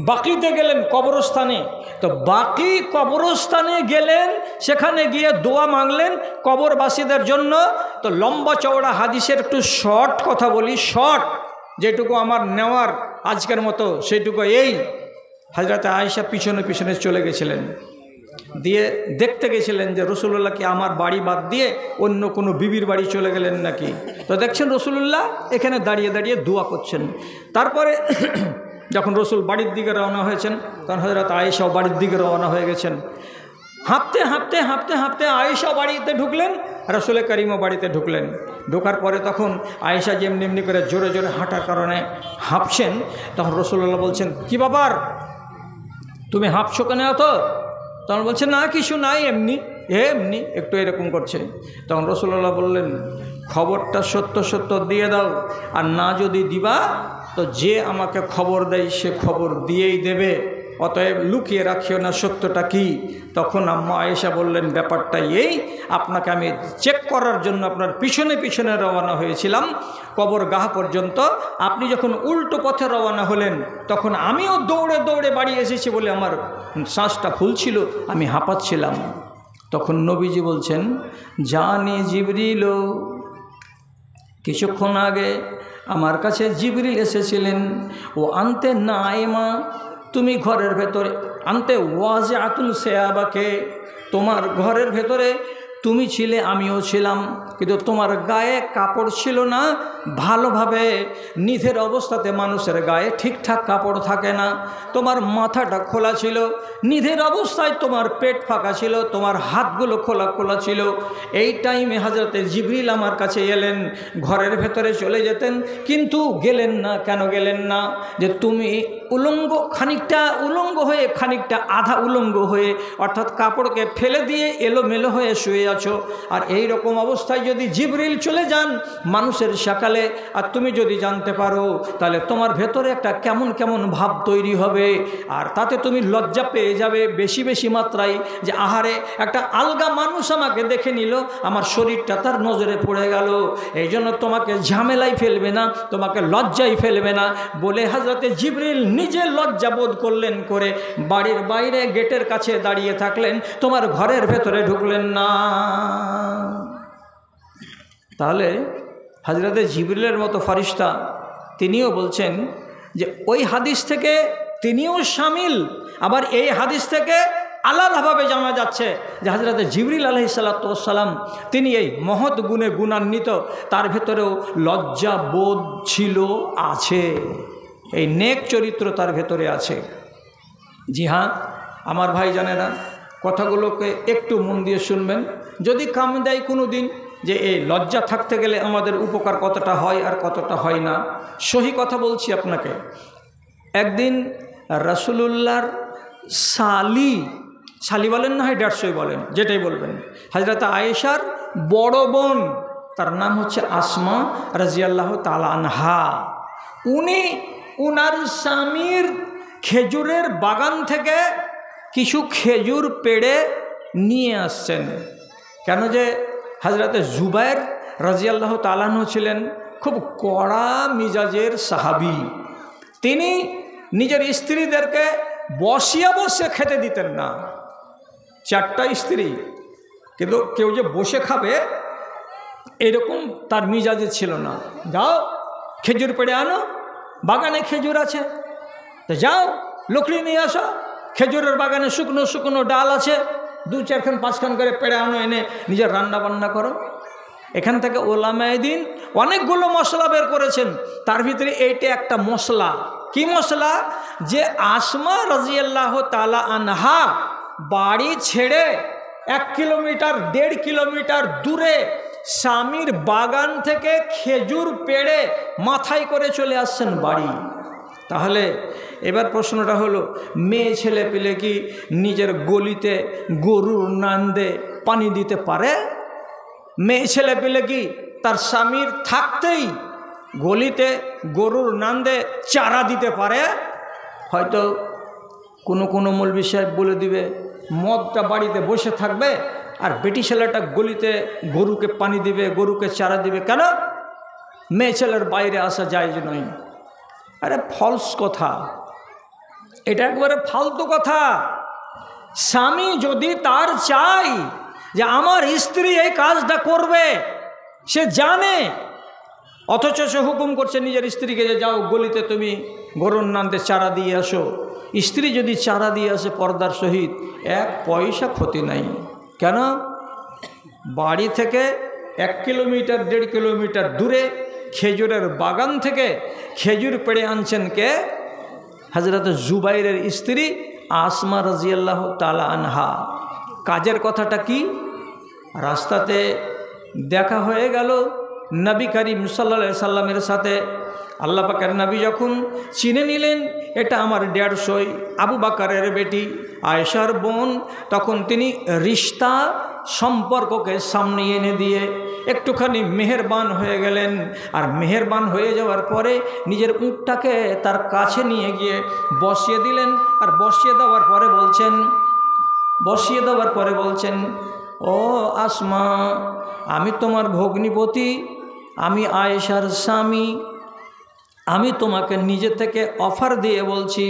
বাকিতে গেলেন, কবরস্থানে। তো বাকি কবরস্থানে গেলেন, সেখানে গিয়ে দোয়া মাংলেন কবরবাসীদের জন্য। তো লম্বা চওড়া হাদিসের একটু শর্ট কথা বলি, শর্ট যেটুকু আমার নেওয়ার আজকের মতো সেইটুকু এই। হযরত আয়েশা পিছনে পিছনে চলে গেছিলেন, দিয়ে দেখতে গেছিলেন যে রাসূলুল্লাহ কি আমার বাড়ি বাদ দিয়ে অন্য কোনো বিবির বাড়ি চলে গেলেন নাকি। তো দেখছেন রাসূলুল্লাহ এখানে দাঁড়িয়ে দাঁড়িয়ে দোয়া করছেন। তারপরে যখন রসুল বাড়ির দিকে রওনা হয়েছেন তখন হযরত আয়েশাও বাড়ির দিকে রওনা হয়ে গেছেন। হাঁপতে হাঁপতে হাঁপতে হাঁপতে আয়েশা বাড়িতে ঢুকলেন। রাসূল কারীমও বাড়িতে ঢুকলেন। ঢোকার পরে তখন আয়েশা যেমনি এমনি করে জোরে জোরে হাঁটার কারণে হাঁপছেন। তখন রাসূলুল্লাহ বলছেন, কি ব্যাপার, তুমি হাঁপছো কেন এত? তখন বলছে, না কিছু নাই, এমনি এমনি একটু এরকম করছে। তখন রাসূলুল্লাহ বললেন, খবরটা সত্য সত্য দিয়ে দাও, আর না যদি দিবা তো যে আমাকে খবর দেয় সে খবর দিয়েই দেবে, অতএব লুকিয়ে রাখিও না সত্যটা কি। তখন আম্মা আয়েশা বললেন, ব্যাপারটা এই, আপনাকে আমি চেক করার জন্য আপনার পিছনে পিছনে রওনা হয়েছিলাম কবরগাহ পর্যন্ত। আপনি যখন উল্টো পথে রওনা হলেন তখন আমিও দৌড়ে দৌড়ে বাড়ি এসেছি বলে আমার শ্বাসটা ফুলছিল, আমি হাঁপাচ্ছিলাম। তখন নবীজি বলছেন, জানি জিবরিল, কিছুক্ষণ আগে আমার কাছে জিবরিল এসেছিলেন, ও আনতে নাইমা, তুমি ঘরের ভেতরে, আনতে ওয়াজে আতুন সেয়াবাকে, তোমার ঘরের ভেতরে তুমি ছিলে, আমিও ছিলাম, কিন্তু তোমার গায়ে কাপড় ছিল না ভালোভাবে। নিধের অবস্থাতে মানুষের গায়ে ঠিকঠাক কাপড় থাকে না। তোমার মাথাটা খোলা ছিল, নিধের অবস্থায় তোমার পেট ফাঁকা ছিল, তোমার হাতগুলো খোলা খোলা ছিল। এই টাইমে হযরতে জিবরিল আমার কাছে এলেন, ঘরের ভেতরে চলে যেতেন, কিন্তু গেলেন না। কেন গেলেন না? যে তুমি উলঙ্গ, খানিকটা উলঙ্গ হয়ে, খানিকটা আধা উলঙ্গ হয়ে, অর্থাৎ কাপড়কে ফেলে দিয়ে এলোমেলো হয়ে শুয়ে আছো। আর এই রকম অবস্থায় যদি জিবরিল চলে যান মানুষের সকালে, আর তুমি যদি জানতে পারো, তাহলে তোমার ভেতরে একটা কেমন কেমন ভাব তৈরি হবে, আর তাতে তুমি লজ্জা পেয়ে যাবে বেশি বেশি মাত্রায়, যে আহারে একটা আলগা মানুষ আমাকে দেখে নিল, আমার শরীরটা তার নজরে পড়ে গেল। এই জন্য তোমাকে ঝামেলায় ফেলবে না, তোমাকে লজ্জায় ফেলবে না বলে হযরতে জিবরিল নিজে লজ্জা বোধ করলেন, করে বাড়ির বাইরে গেটের কাছে দাঁড়িয়ে থাকলেন, তোমার ঘরের ভেতরে ঢুকলেন না। তাহলে হযরতে জিবরিলের মতো ফেরেশতা তিনিও বলছেন যে ওই হাদিস থেকে তিনিও শামিল। আবার এই হাদিস থেকে আলাদাভাবে জানা যাচ্ছে যে হযরতে জিবরিল আলাইহিস সালাতু ওয়াস সালাম তিনি এই মহৎ গুণে গুণান্বিত, তার ভেতরেও লজ্জা বোধ ছিল, আছে, এই নেক চরিত্র তার ভেতরে আছে। জি হ্যাঁ আমার ভাই জানেরা, কথাগুলোকে একটু মন দিয়ে শুনবেন। যদি কাম দেয় কোনো দিন যে এই লজ্জা থাকতে গেলে আমাদের উপকার কতটা হয় আর কতটা হয় না, সহি কথা বলছি আপনাকে। একদিন রাসূলুল্লাহর শালি বলেন না হয় 150 বলেন, যেটাই বলবেন, হযরত আয়েশার বড় বোন, তার নাম হচ্ছে আসমা রাদিয়াল্লাহু তাআলা আনহা, উনি উনার স্বামীর খেজুরের বাগান থেকে কিছু খেজুর পেড়ে নিয়ে আসছেন। কেন যে হযরতে জুবায়ের রাদিয়াল্লাহু তাআলা আনহু ছিলেন খুব কড়া মিজাজের সাহাবী। তিনি নিজের স্ত্রীদেরকে বসিয়ে বসে খেতে দিতেন না। 4টা স্ত্রী, কিন্তু কেউ যে বসে খাবে এরকম তার মিজাজে ছিল না। যাও খেজুর পেড়ে আনো, বাগানে খেজুর আছে, তো যাও লকড়ি নিয়ে আসো, খেজুরের বাগানে শুকনো শুকনো ডাল আছে, 2-4 খান 5 খান করে পেড়ে আনো, এনে নিজের রান্না বান্না করো। এখান থেকে ওলামায়ে দ্বীন অনেকগুলো মশলা বের করেছেন, তার ভিতরে এইটা একটা মশলা। কি মশলা? যে আসমা রাদিয়াল্লাহু তাআলা আনহা বাড়ি ছেড়ে 1 কিলোমিটার 1.5 কিলোমিটার দূরে স্বামীর বাগান থেকে খেজুর পেড়ে মাথায় করে চলে আসছেন বাড়ি। তাহলে এবার প্রশ্নটা হলো, মেয়ে ছেলে পেলে কি নিজের গলিতে গরুর নান্দে পানি দিতে পারে? মেয়ে ছেলে পেলে কি তার স্বামীর থাকতেই গলিতে গরুর নান্দে চারা দিতে পারে? হয়তো কোনো মৌলবি সাহেব বলে দিবে মদটা বাড়িতে বসে থাকবে আর বেটি ছেলেটা গলিতে গরুকে পানি দিবে, গরুকে চারা দিবে। কেন? মেয়ে ছেলের বাইরে আসা যায় যে নয়। আরে ফলস কথা, এটা একবারে ফালতু কথা। স্বামী যদি তার চাই যে আমার স্ত্রী এই কাজটা করবে, সে জানে, অথচ সে হুকুম করছে নিজের স্ত্রীকে যে যাও গলিতে তুমি গরুর নান্দে চারা দিয়ে আসো। স্ত্রী যদি চারা দিয়ে আসে পর্দার সহিত, 1 পয়সা ক্ষতি নাই। কেন? বাড়ি থেকে 1 কিলোমিটার 1.5 কিলোমিটার দূরে খেজুরের বাগান থেকে খেজুর পেড়ে আনছেন কে? হযরত জুবাইরের স্ত্রী আসমা রাদিয়াল্লাহু তাআলা আনহা। কাজের কথাটা কি? রাস্তাতে দেখা হয়ে গেল নবী করিম সাল্লাল্লাহু আলাইহি সাল্লামের সাথে। আল্লাহ পাকের নবী যখন চিনে নিলেন এটা আমার 150 আবু বকরের বেটি আয়েশার বোন, তখন তিনি রিশতা সম্পর্ককে সামনে এনে দিয়ে একটুখানি মেহেরবান হয়ে গেলেন। আর মেহেরবান হয়ে যাওয়ার পরে নিজের উটটাকে তার কাছে নিয়ে গিয়ে বসিয়ে দিলেন। আর বসিয়ে দেওয়ার পরে বলছেন, ও আসমা, আমি তোমার ভগ্নিপতি, আমি আয়েশার স্বামী, আমি তোমাকে নিজে থেকে অফার দিয়ে বলছি,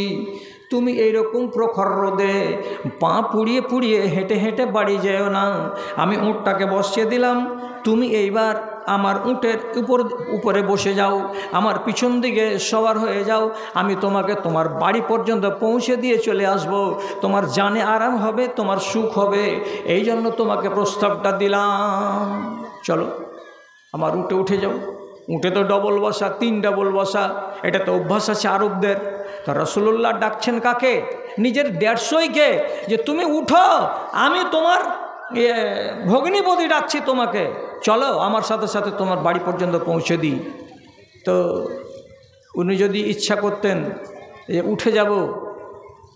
তুমি এইরকম প্রখর রোদে পা পুড়িয়ে পুড়িয়ে হেঁটে হেঁটে বাড়ি যেও না। আমি উঁটটাকে বসিয়ে দিলাম, তুমি এইবার আমার উঁটের উপরে বসে যাও, আমার পিছন দিকে সওয়ার হয়ে যাও, আমি তোমাকে তোমার বাড়ি পর্যন্ত পৌঁছে দিয়ে চলে আসব। তোমার জানে আরাম হবে, তোমার সুখ হবে, এই জন্য তোমাকে প্রস্তাবটা দিলাম। চলো আমার উঠে উঠে যাও। উঠে তো ডবল বসা, 3 ডবল বসা, এটা তো অভ্যাস আছে আরবদের। তো রাসূলুল্লাহ ডাকছেন কাকে? নিজের 150কে, যে তুমি উঠো, আমি তোমার ভগ্নিপতি ডাকছি তোমাকে, চলো আমার সাথে সাথে তোমার বাড়ি পর্যন্ত পৌঁছে দিই। তো উনি যদি ইচ্ছা করতেন যে উঠে যাব,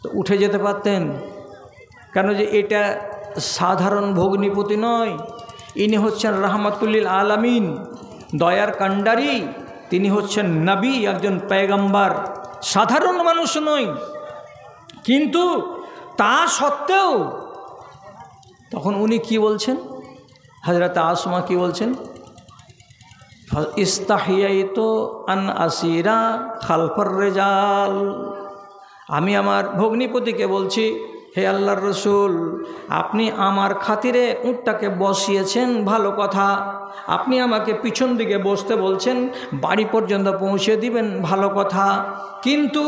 তো উঠে যেতে পারতেন। কেন যে এটা সাধারণ ভগ্নিপতি নয়, ইনি হচ্ছেন রাহমাতুল্লিল আলামিন, দয়ার কাণ্ডারি, তিনি হচ্ছেন নবী, একজন পয়গম্বর, সাধারণ মানুষ নয়। কিন্তু তা সত্ত্বেও তখন উনি কি বলছেন, হযরত আসমা কি বলছেন, ইস্তাহিয়াইতু আন আসিরা খালফার রিজাল, আমি আমার ভগ্নিপতিকে বলছি, হে আল্লাহর রসুল, আপনি আমার খাতিরে উটটাকে বসিয়েছেন, ভালো কথা, আপনি আমাকে পিছন দিকে বসতে বলছেন, বাড়ি পর্যন্ত পৌঁছে দিবেন, ভালো কথা, কিন্তু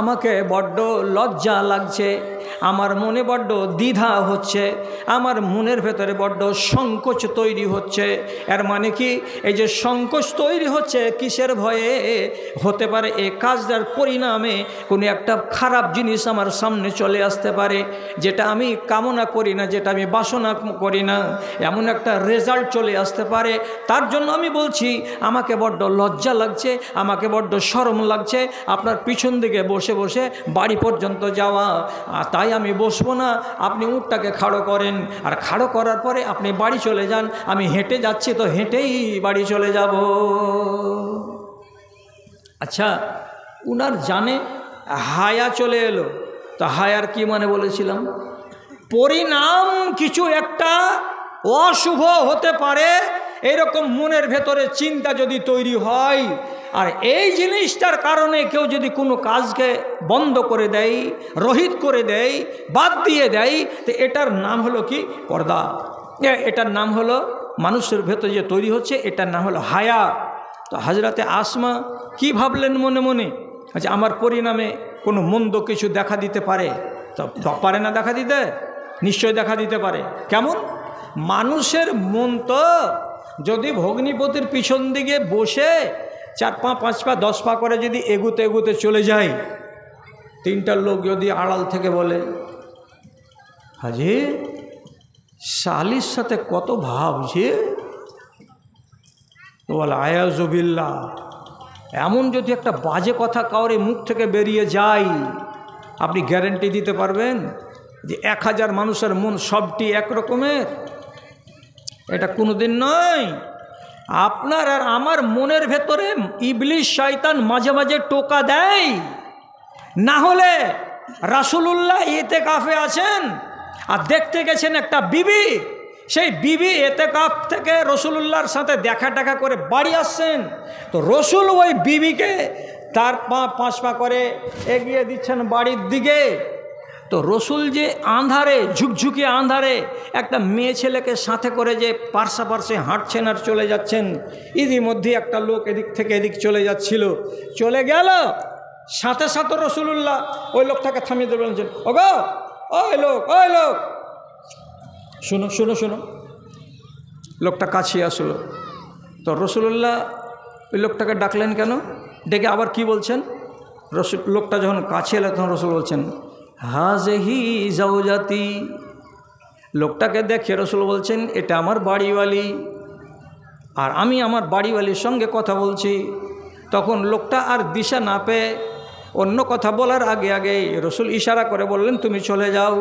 আমাকে বড্ড লজ্জা লাগছে, আমার মনে বড্ড দ্বিধা হচ্ছে, আমার মনের ভেতরে বড্ড সংকোচ তৈরি হচ্ছে। এর মানে কি, এই যে সংকোচ তৈরি হচ্ছে কিসের ভয়ে? হতে পারে এই কাজটার পরিণামে কোনো একটা খারাপ জিনিস আমার সামনে চলে আসতে পারে, যেটা আমি কামনা করি না, যেটা আমি বাসনা করি না, এমন একটা রেজাল্ট চলে আসতে পারে। তার জন্য আমি বলছি, আমাকে বড্ড লজ্জা লাগছে, আমাকে বড্ড শরম লাগছে আপনার পিছন দিকে বসে বসে বাড়ি পর্যন্ত যাওয়া, তাই আমি বসবো না, আপনি উটটাকে খাড়ো করেন, আর খাড়ো করার পরে আপনি বাড়ি চলে যান, আমি হেঁটে যাচ্ছি তো হেঁটেই বাড়ি চলে যাব। আচ্ছা, উনার জানে হায়া চলে এলো, তো হায়ার কি মানে বলেছিলাম, পরিণাম কিছু একটা অশুভ হতে পারে, এরকম মনের ভেতরে চিন্তা যদি তৈরি হয়, আর এই জিনিসটার কারণে কেউ যদি কোনো কাজকে বন্ধ করে দেয়, রহিত করে দেয়, বাদ দিয়ে দেয়, তো এটার নাম হলো কি? পর্দা। এটার নাম হলো মানুষের ভেতরে যে তৈরি হচ্ছে, এটার নাম হলো হায়া। তো হযরতে আসমা কি ভাবলেন মনে মনে, আচ্ছা আমার পরিণামে কোনো মন্দ কিছু দেখা দিতে পারে, তো পারে না দেখা দিতে? নিশ্চয় দেখা দিতে পারে। কেমন? মানুষের মন তো যদি ভগ্নিপতির পিছন দিকে বসে 4 পা 5 পা 10 পা করে যদি এগুতে এগুতে চলে যায়, 3টা লোক যদি আড়াল থেকে বলে, হাজি শালির সাথে কত ভাবছে, তো বলে আয়াজুবিল্লাহ, এমন যদি একটা বাজে কথা কাউরে মুখ থেকে বেরিয়ে যায়, আপনি গ্যারেন্টি দিতে পারবেন যে 1000 মানুষের মন সবটি একরকমের? এটা কোনোদিন নয়। আপনার আর আমার মনের ভেতরে ইবলিশ শয়তান মাঝে মাঝে টোকা দেয়। না হলে রাসূলুল্লাহ ইতিকাফে আছেন আর দেখতে গেছেন একটা বিবি, সেই বিবি ইতিকাফ থেকে রাসূলুল্লাহর সাথে দেখা করে বাড়ি আসছেন, তো রসুল ওই বিবিকে 4 পা 5 পা করে এগিয়ে দিচ্ছেন বাড়ির দিকে। তো রসুল যে আন্ধারে, ঝুকঝুকি আন্ধারে একটা মেয়ে ছেলেকে সাথে করে যে পার্শ্বে হাঁটছেন আর চলে যাচ্ছেন, ইতিমধ্যে একটা লোক এদিক থেকে এদিক চলে যাচ্ছিল, চলে গেল, সাথে সাথে রসুলুল্লাহ ওই লোকটাকে থামিয়ে দিয়ে বলছেন, ওগো ওই লোক শুনো শুনো শুনো। লোকটা কাছে আসলো, তো রসুলুল্লাহ ওই লোকটাকে ডাকলেন কেন? ডেকে আবার কি বলছেন? লোকটা যখন কাছে এলো তখন রসুল বলছেন, হাজহি জাওজাতি। লোকটাকে দেখে রসুল বলছেন, এটা আমার বাড়িওয়ালি। আর আমি আমার বাড়িওয়ালির সঙ্গে কথা বলছি। তখন লোকটা আর দিশা না পেয়ে অন্য কথা বলার আগে আগেই রসুল ইশারা করে বললেন, তুমি চলে যাও।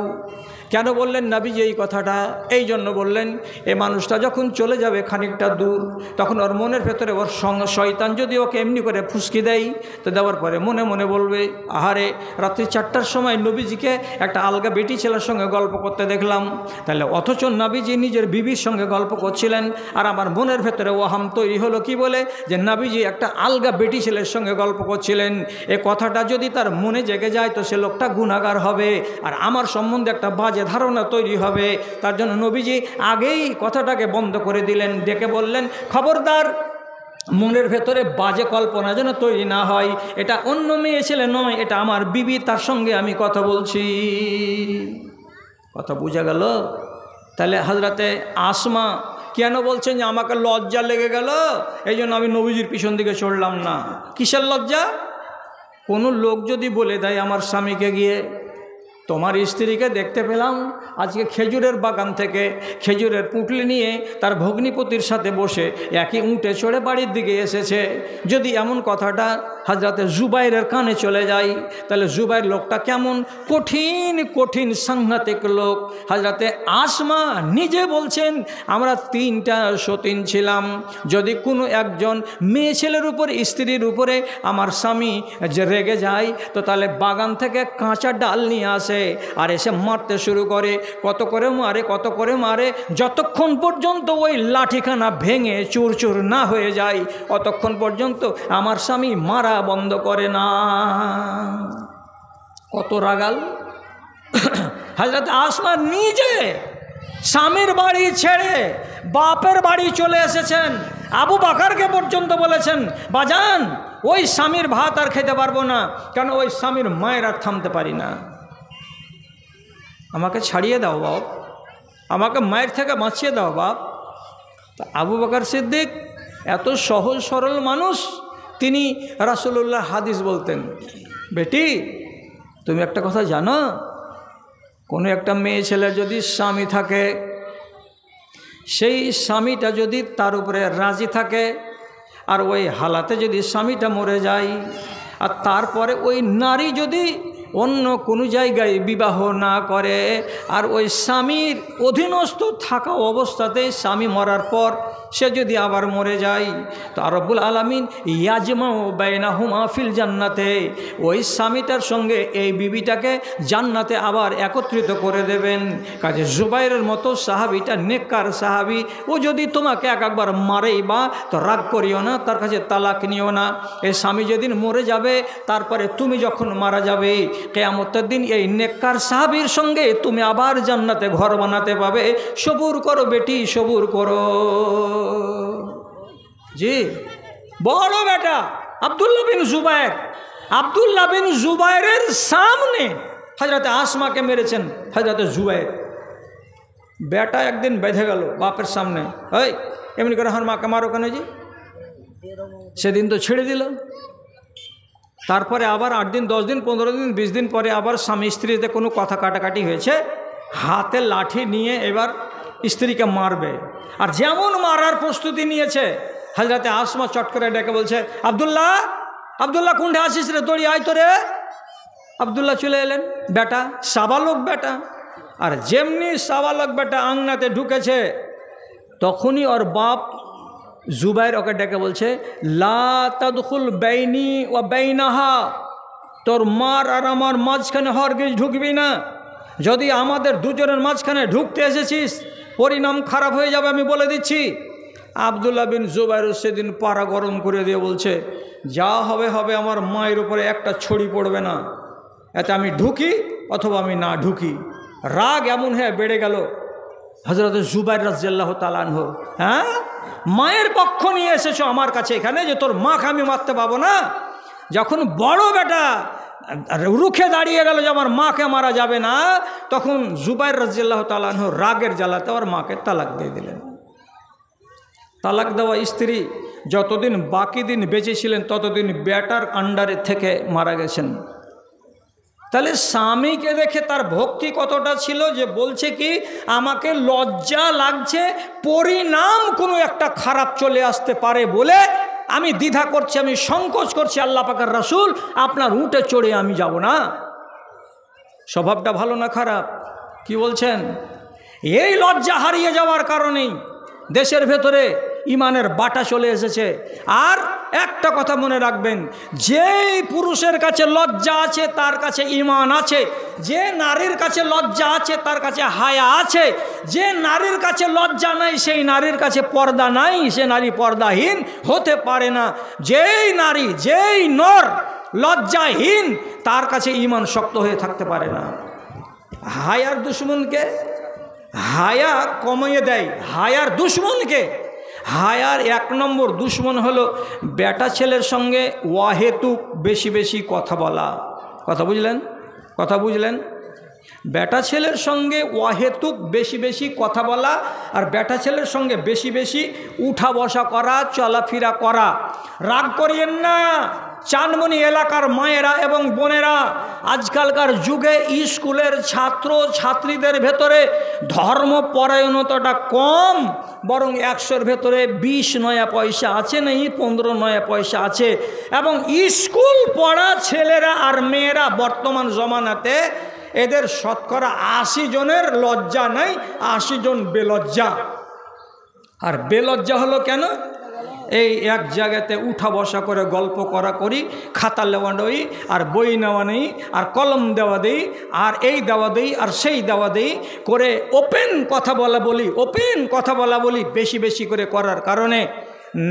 কেন বললেন নবীজি এই কথাটা? এই জন্য বললেন, এ মানুষটা যখন চলে যাবে খানিকটা দূর, তখন ওর মনের ভেতরে ওর শয়তান যদি ওকে এমনি করে ফুসকি দেয়, তো দেওয়ার পরে মনে মনে বলবে, আহারে রাত্রি 4টার সময় নবীজিকে একটা আলগা বেটি ছেলের সঙ্গে গল্প করতে দেখলাম। তাহলে অথচ নবীজি নিজের বিবির সঙ্গে গল্প করছিলেন, আর আমার মনের ভেতরে ওহাম তৈরি হলো কি বলে, যে নবীজি একটা আলগা বেটি ছেলের সঙ্গে গল্প করছিলেন। এ কথাটা যদি তার মনে জেগে যায়, তো সে লোকটা গুনাহগার হবে, আর আমার সম্বন্ধে একটা বাজে ধারণা তৈরি হবে। তার জন্য নবীজি আগেই কথাটাকে বন্ধ করে দিলেন, ডেকে বললেন, খবরদার মনের ভেতরে বাজে কল্পনা যেন তৈরি না হয়। এটা অন্য মেয়ে ছেলে নয়, এটা আমার বিবি, তার সঙ্গে আমি কথা বলছি। কথা বুঝা গেল? তাহলে হযরতে আসমা কেন বলছেন যে আমাকে লজ্জা লেগে গেল, এই জন্য আমি নবীজির পিছন দিকে চড়লাম না। কিসের লজ্জা? কোনো লোক যদি বলে দেয় আমার স্বামীকে গিয়ে, তোমার স্ত্রীকে দেখতে পেলাম আজকে খেজুরের বাগান থেকে খেজুরের পুঁটলি নিয়ে তার ভগ্নিপতির সাথে বসে একই উঁটে চড়ে বাড়ির দিকে এসেছে, যদি এমন কথাটা হযরতে জুবাইরের কানে চলে যায়, তাহলে জুবাইর লোকটা কেমন কঠিন কঠিন সাংঘাতিক লোক। হযরতে আসমা নিজে বলছেন, আমরা 3টা সতীন ছিলাম, যদি কোনো একজন মেয়ে ছেলের উপর, স্ত্রীর উপরে আমার স্বামী যে রেগে যায়, তো তাহলে বাগান থেকে কাঁচা ডাল নিয়ে আসে আর এসে মারতে শুরু করে। কত করে মারে যতক্ষণ পর্যন্ত ওই লাঠিখানা ভেঙে চুরচুর না হয়ে যায়, অতক্ষণ পর্যন্ত আমার স্বামী মারা বন্ধ করে না। কত রাগাল! হযরত আসমা নিজে স্বামীর বাড়ি ছেড়ে বাপের বাড়ি চলে এসেছেন। আবু বকরকে পর্যন্ত বলেছেন, বাজান ওই স্বামীর ভাত আর খেতে পারবো না, কেন ওই স্বামীর মায়ের আর থামতে পারি না, আমাকে ছাড়িয়ে দাও বাপ, আমাকে মায়ের থেকে বাঁচিয়ে দাও বাপ। তা আবু বকর সিদ্দিক এত সহজ সরল মানুষ, তিনি রাসূলুল্লাহ হাদিস বলতেন, বেটি তুমি একটা কথা জানো, কোনো একটা মেয়ে ছেলের যদি স্বামী থাকে, সেই স্বামীটা যদি তার উপরে রাজি থাকে, আর ওই হালাতে যদি স্বামীটা মরে যায়, আর তারপরে ওই নারী যদি অন্য কোনো জায়গায় বিবাহ না করে, আর ওই স্বামীর অধীনস্থ থাকা অবস্থাতে স্বামী মরার পর সে যদি আবার মরে যায়, তো রব্বুল আলামিন ইয়াজমাউ বাইনাহুমা ফিল জান্নাতে, ওই স্বামীটার সঙ্গে এই বিবিটাকে জান্নাতে আবার একত্রিত করে দেবেন। কাজে জুবাইরের মতো সাহাবিটা নেককার সাহাবি, ও যদি তোমাকে একবার মারেই বা, তো রাগ করিও না, তার কাছে তালাক নিও না। এই স্বামী যেদিন মরে যাবে, তারপরে তুমি যখন মারা যাবে, কিয়ামতের দিন এই নেককার সাহাবীর সঙ্গে তুমি আবার জান্নাতে ঘর বানাতে পাবে। সবুর করো বেটি, সবুর করো। জি, বড় বেটা আব্দুল্লাহ বিন জুবাইর, আব্দুল্লাহ বিন জুবাইরের সামনে হযরতে আসমাকে মেরেছেন হযরতে জুবাইর। বেটা একদিন বেঁধে গেল বাপের সামনে, এই এমনি করে আমার মাকে মারো কেন জি? সেদিন তো ছেড়ে দিল। তারপরে আবার 8 দিন 10 দিন 15 দিন 20 দিন পরে আবার স্বামী স্ত্রীতে কোনো কথা কাটাকাটি হয়েছে, হাতে লাঠি নিয়ে এবার স্ত্রীকে মারবে। আর যেমন মারার প্রস্তুতি নিয়েছে, হযরতে আসমা চট করে ডেকে বলছে, আব্দুল্লাহ আব্দুল্লাহ কোনটা আছিস রে, দড়ি আয় তো রে। আব্দুল্লাহ চলে এলেন, বেটা সাবালক বেটা। আর যেমনি সাবালক বেটা আংনাতে ঢুকেছে, তখনই ওর বাপ জুবাইর ওকে ডেকে বলছে, লা তাদখুল বাইনি ওয়া বাইনাহা, তোর মার আর আমার মাঝখানে হরগিজ ঢুকবি না। যদি আমাদের দুজনের মাঝখানে ঢুকতে এসেছিস, পরিণাম খারাপ হয়ে যাবে, আমি বলে দিচ্ছি। আব্দুল্লাহ বিন জুবাইর সেদিন পাড়া গরম করে দিয়ে বলছে, যা হবে হবে, আমার মায়ের উপরে একটা ছড়ি পড়বে না, এতে আমি ঢুকি অথবা আমি না ঢুকি। রাগ এমন হয়ে বেড়ে গেল হযরত জুবাইর রাদিয়াল্লাহু তাআলা আনহু। হ্যাঁ, মায়ের পক্ষ নিয়ে এসেছো আমার কাছে এখানে, যে তোর মাকে আমি মারতে পাবো না। যখন বড় বেটা রুখে দাঁড়িয়ে গেল যে আমার মাকে মারা যাবে না, তখন জুবাইর রাদিয়াল্লাহু তাআলা আনহু রাগের জ্বালাতে ওর মাকে তালাক দিয়ে দিলেন। তালাক দেওয়া স্ত্রী যতদিন বাকি দিন বেঁচে ছিলেন, ততদিন বেটার আন্ডারে থেকে মারা গেছেন। তাহলে স্বামীকে দেখে তার ভক্তি কতটা ছিল যে বলছে কি আমাকে লজ্জা লাগছে, পরিণাম কোনো একটা খারাপ চলে আসতে পারে বলে আমি দ্বিধা করছি, আমি সংকোচ করছি, আল্লাহ পাকের রাসূল আপনার উটে চড়ে আমি যাব না। স্বভাবটা ভালো না খারাপ? কি বলছেন? এই লজ্জা হারিয়ে যাওয়ার কারণেই দেশের ভেতরে ইমানের বাটা চলে এসেছে। আর একটা কথা মনে রাখবেন, যেই পুরুষের কাছে লজ্জা আছে তার কাছে ঈমান আছে, যে নারীর কাছে লজ্জা আছে তার কাছে হায়া আছে, যে নারীর কাছে লজ্জা নাই সেই নারীর কাছে পর্দা নাই, সে নারী পর্দাহীন হতে পারে না। যেই নারী, যেই নর লজ্জাহীন তার কাছে ঈমান শক্ত হয়ে থাকতে পারে না। হায়ার দুশ্মনকে হায়া কমিয়ে দেয়, হায়ার দুশ্মনকে। হায়ার এক নম্বর দুশ্মন হলো বেটা ছেলের সঙ্গে ওয়াহেতুক বেশি বেশি কথা বলা। কথা বুঝলেন? কথা বুঝলেন? বেটা ছেলের সঙ্গে ওয়াহেতুক বেশি বেশি কথা বলা আর বেটা ছেলের সঙ্গে বেশি বেশি উঠা বসা করা, চলাফেরা করা। রাগ করিয়েন না চানমনি এলাকার মায়েরা এবং বোনেরা, আজকালকার যুগে স্কুলের ছাত্র ছাত্রীদের ভেতরে ধর্মপরায়ণতাটা কম, বরং 100-র ভেতরে 20 নয়া পয়সা আছে, নেই 15 নয়া পয়সা আছে। এবং স্কুল পড়া ছেলেরা আর মেয়েরা বর্তমান জমানাতে এদের শতকরা 80 জনের লজ্জা নাই, 80 জন বেলজ্জা। আর বেলজ্জা হলো কেন? এই এক জায়গাতে উঠা বসা করে গল্প করা করি, খাতা নেওয়া নেই আর বই নেওয়া নেই আর কলম দেওয়া দেই আর এই দেওয়া দেই আর সেই দেওয়া দেই করে ওপেন কথা বলা বলি বেশি বেশি করে করার কারণে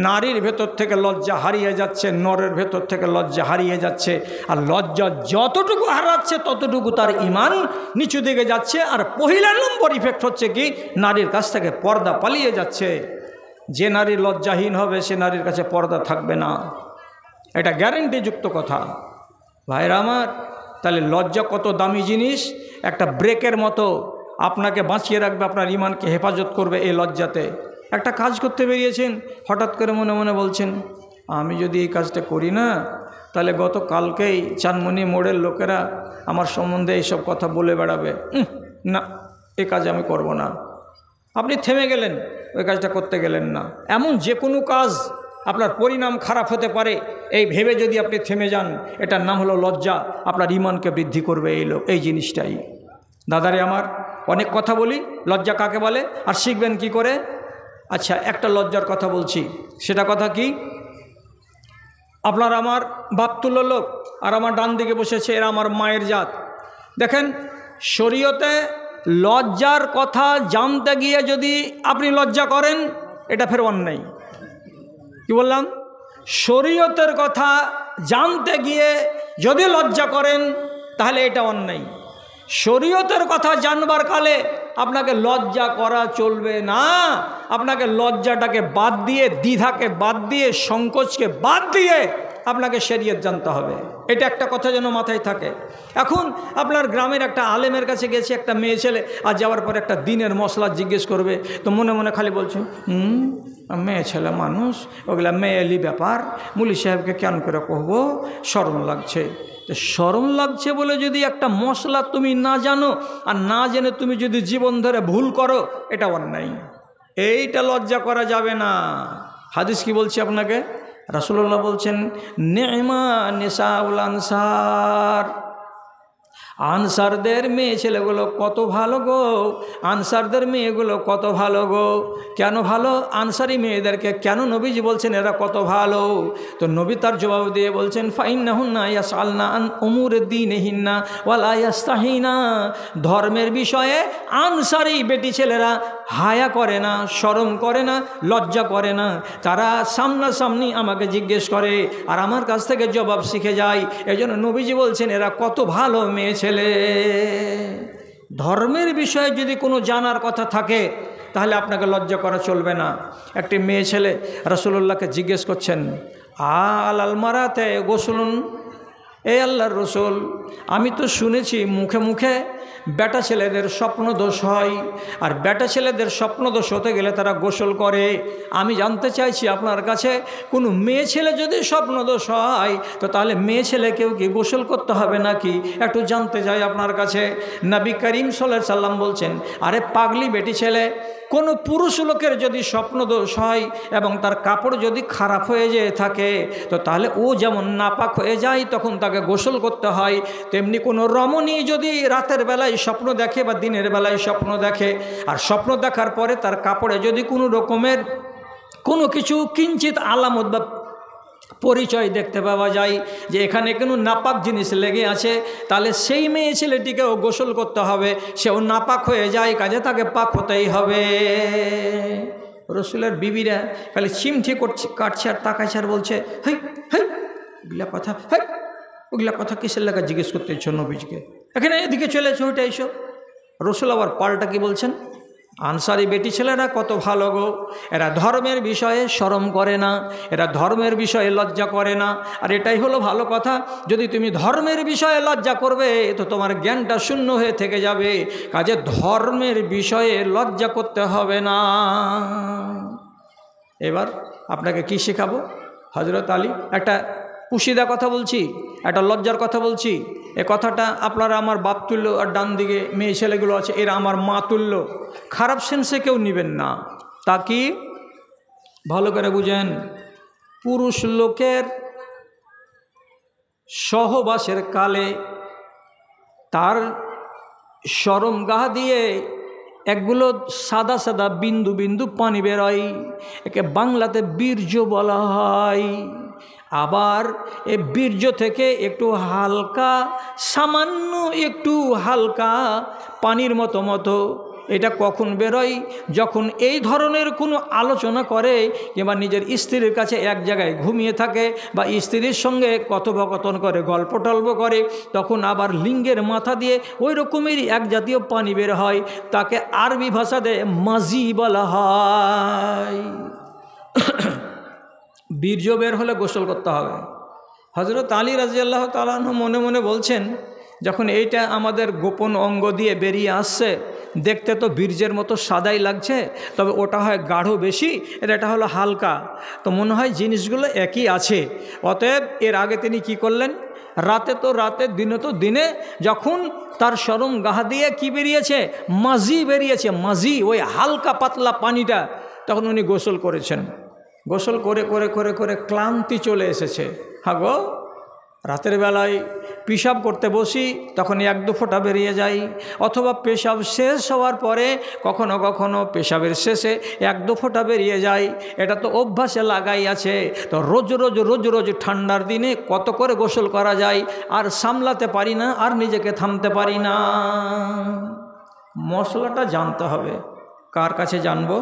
নারীর ভেতর থেকে লজ্জা হারিয়ে যাচ্ছে, নরের ভেতর থেকে লজ্জা হারিয়ে যাচ্ছে। আর লজ্জা যতটুকু হারাচ্ছে ততটুকু তার ঈমান নিচু দিকে যাচ্ছে। আর পহিলা নম্বর ইফেক্ট হচ্ছে কি, নারীর কাছ থেকে পর্দা পালিয়ে যাচ্ছে। যে নারী লজ্জাহীন হবে সে নারীর কাছে পর্দা থাকবে না, এটা গ্যারেন্টিযুক্ত কথা। ভাইরা আমার, তাহলে লজ্জা কত দামি জিনিস, একটা ব্রেকের মতো আপনাকে বাঁচিয়ে রাখবে, আপনার ঈমানকে হেফাজত করবে। এই লজ্জাতে একটা কাজ করতে বেরিয়েছেন, হঠাৎ করে মনে মনে বলছেন আমি যদি এই কাজটা করি না তাহলে গতকালকেই চানমনি মোড়ের লোকেরা আমার সম্বন্ধে এইসব কথা বলে বেড়াবে, না এই কাজ আমি করব না। আপনি থেমে গেলেন, ওই কাজটা করতে গেলেন না। এমন যে কোনো কাজ আপনার পরিণাম খারাপ হতে পারে এই ভেবে যদি আপনি থেমে যান, এটার নাম হলো লজ্জা। আপনার ঈমানকে বৃদ্ধি করবে এই জিনিসটাই। দাদারে আমার, অনেক কথা বলি, লজ্জা কাকে বলে আর শিখবেন কি করে। আচ্ছা, একটা লজ্জার কথা বলছি, সেটা কথা কি, আপনার আমার বাপ তুলো লোক আর আমার ডান দিকে বসেছে, এরা আমার মায়ের জাত। দেখেন, শরীয়তে লজ্জার কথা জানতে গিয়ে যদি আপনি লজ্জা করেন এটা ফের অন্যায়। কি বললাম? শরীয়তের কথা জানতে গিয়ে যদি লজ্জা করেন তাহলে এটা অন্যায়। শরীয়তের কথা জানবার কালে আপনাকে লজ্জা করা চলবে না। আপনাকে লজ্জাটাকে বাদ দিয়ে, দ্বিধাকে বাদ দিয়ে, সংকোচকে বাদ দিয়ে আপনাকে শরীয়ত জানতে হবে। এটা একটা কথা যেন মাথায় থাকে। এখন আপনার গ্রামের একটা আলেমের কাছে গেছে একটা মেয়ে ছেলে, আর যাওয়ার পর একটা দিনের মশলা জিজ্ঞেস করবে, তো মনে মনে খালি বলছে মেয়ে ছেলে মানুষ, ওগুলা মেয়েলি ব্যাপার, মুলি সাহেবকে কেন করে কহবো, শরম লাগছে। তো শরম লাগছে বলে যদি একটা মশলা তুমি না জানো আর না জেনে তুমি যদি জীবন ধরে ভুল করো, এটা অন্যায়। এইটা লজ্জা করা যাবে না। হাদিস কি বলছি আপনাকে? রাসূলুল্লাহ বলছেন, নেমা নিসাউল আনসার, আনসারদের মেয়ে ছেলেগুলো কত ভালো গো, আনসারদের মেয়েগুলো কত ভালো গো। কেন ভালো? আনসারি মেয়েদেরকে কেন নবীজি বলছেন এরা কত ভালো? তো নবী তার জবাব দিয়ে বলছেন, ফাইন্নাহুন্না ইয়াসআলনা আন উমুরি দীনিহিন্না ওয়ালা ইয়াস্তাহিনা। ধর্মের বিষয়ে আনসারি বেটি ছেলেরা হায়া করে না, শরম করে না, লজ্জা করে না। তারা সামনাসামনি আমাকে জিজ্ঞেস করে আর আমার কাছ থেকে জবাব শিখে যায়। এজন্য নবীজি বলছেন এরা কত ভালো মেয়ে ছেলে। ধর্মের বিষয়ে যদি কোনো জানার কথা থাকে তাহলে আপনাকে লজ্জা করা চলবে না। একটি মেয়ে ছেলে রাসূলুল্লাহকে জিজ্ঞেস করছেন, আল মারাতে গোসলুন, এ আল্লাহর রসুল, আমি তো শুনেছি মুখে মুখে বেটা ছেলেদের স্বপ্নদোষ হয়, আর বেটা ছেলেদের স্বপ্নদোষ হতে গেলে তারা গোসল করে। আমি জানতে চাইছি আপনার কাছে, কোনো মেয়ে ছেলে যদি স্বপ্নদোষ হয় তো তাহলে মেয়ে ছেলেকেও কি গোসল করতে হবে নাকি? একটু জানতে চাই আপনার কাছে। নবী করিম সাল্লাল্লাহু আলাইহি সাল্লাম বলছেন, আরে পাগলি বেটি ছেলে, কোনো পুরুষ লোকের যদি স্বপ্নদোষ হয় এবং তার কাপড় যদি খারাপ হয়ে যেয়ে থাকে তো তাহলে ও যেমন নাপাক হয়ে যায় তখন তাকে গোসল করতে হয়, তেমনি কোনো রমণী যদি রাতের বেলায় স্বপ্ন দেখে বা দিনের বেলায় স্বপ্ন দেখে, আর স্বপ্ন দেখার পরে তার কাপড়ে যদি কোনো রকমের কোনো কিছু কিঞ্চিত আলামত বা পরিচয় দেখতে পাওয়া যায় যে এখানে কোনো নাপাক জিনিস লেগে আছে, তাহলে সেই মেয়ে ছেলেটিকেও গোসল করতে হবে। সেও নাপাক হয়ে যায়, কাজে তাকে পাক হতেই হবে। রসুলের বিবিরা খালি চিমঠি করছে, কাটছে আর তাকাইছে আর বলছে, হেই হেই ওগুলা কথা, হেই ওগুলা কথা কিসের লাগা জিজ্ঞেস করতে ইচ্ছ নবীজিকে, এখানে এদিকে চলে এসো, ওইটা এসো। রসুল আবার পাল্টা কি বলছেন, আনসারি বেটি ছেলেরা কত ভালো গো, এরা ধর্মের বিষয়ে শরম করে না, এরা ধর্মের বিষয়ে লজ্জা করে না। আর এটাই হলো ভালো কথা, যদি তুমি ধর্মের বিষয়ে লজ্জা করবে তো তোমার জ্ঞানটা শূন্য হয়ে থেকে যাবে। কাজে ধর্মের বিষয়ে লজ্জা করতে হবে না। এবার আপনাকে কি শেখাবো? হযরত আলী, একটা পুশিদা কথা বলছি, একটা লজ্জার কথা বলছি। এ কথাটা আপনারা আমার বাপ তুল্য, আর ডান দিকে মেয়ে ছেলেগুলো আছে এরা আমার মা তুল্য, খারাপ সেন্সে কেউ নেবেন না। তা কি ভালো করে বুঝেন, পুরুষ লোকের সহবাসের কালে তার শরমগাহ দিয়ে একগুলো সাদা সাদা বিন্দু বিন্দু পানি বেরোয়, একে বাংলাতে বীর্য বলা হয়। আবার এ বীর্য থেকে একটু হালকা, সামান্য একটু হালকা পানির মতো মতো এটা কখন বেরোয়? যখন এই ধরনের কোনো আলোচনা করে কিংবা নিজের স্ত্রীর কাছে এক জায়গায় ঘুমিয়ে থাকে বা স্ত্রীর সঙ্গে কথোপকথন করে, গল্প টল্প করে, তখন আবার লিঙ্গের মাথা দিয়ে ওই রকমেরই এক জাতীয় পানি বের হয়, তাকে আরবি ভাষাতে মাজি বলা হয়। বীর্য বের হলে গোসল করতে হবে। হযরত আলী রাদিয়াল্লাহু তাআলা আনহু মনে মনে বলছেন, যখন এইটা আমাদের গোপন অঙ্গ দিয়ে বেরিয়ে আসছে, দেখতে তো বীর্যের মতো সাদাই লাগছে, তবে ওটা হয় গাঢ় বেশি, এটা হলো হালকা, তো মনে হয় জিনিসগুলো একই আছে। অতএব এর আগে তিনি কি করলেন, রাতে তো রাতে, দিনে তো দিনে, যখন তার শরম গাহ দিয়ে কি বেরিয়েছে, মাজি বেরিয়েছে, মাজি ওই হালকা পাতলা পানিটা, তখন উনি গোসল করেছেন। গোসল করে করে করে করে ক্লান্তি চলে এসেছে। হ্যাঁ গো, রাতের বেলায় পেশাব করতে বসি তখন এক দু ফোঁটা বেরিয়ে যায়, অথবা পেশাব শেষ হওয়ার পরে কখনো কখনো পেশাবের শেষে এক দু ফোঁটা বেরিয়ে যায়। এটা তো অভ্যাসে লাগাই আছে। তো রোজ রোজ রোজ রোজ ঠান্ডার দিনে কত করে গোসল করা যায়, আর সামলাতে পারি না, আর নিজেকে থামতে পারি না। মশলাটা জানতে হবে। কার কাছে জানবো?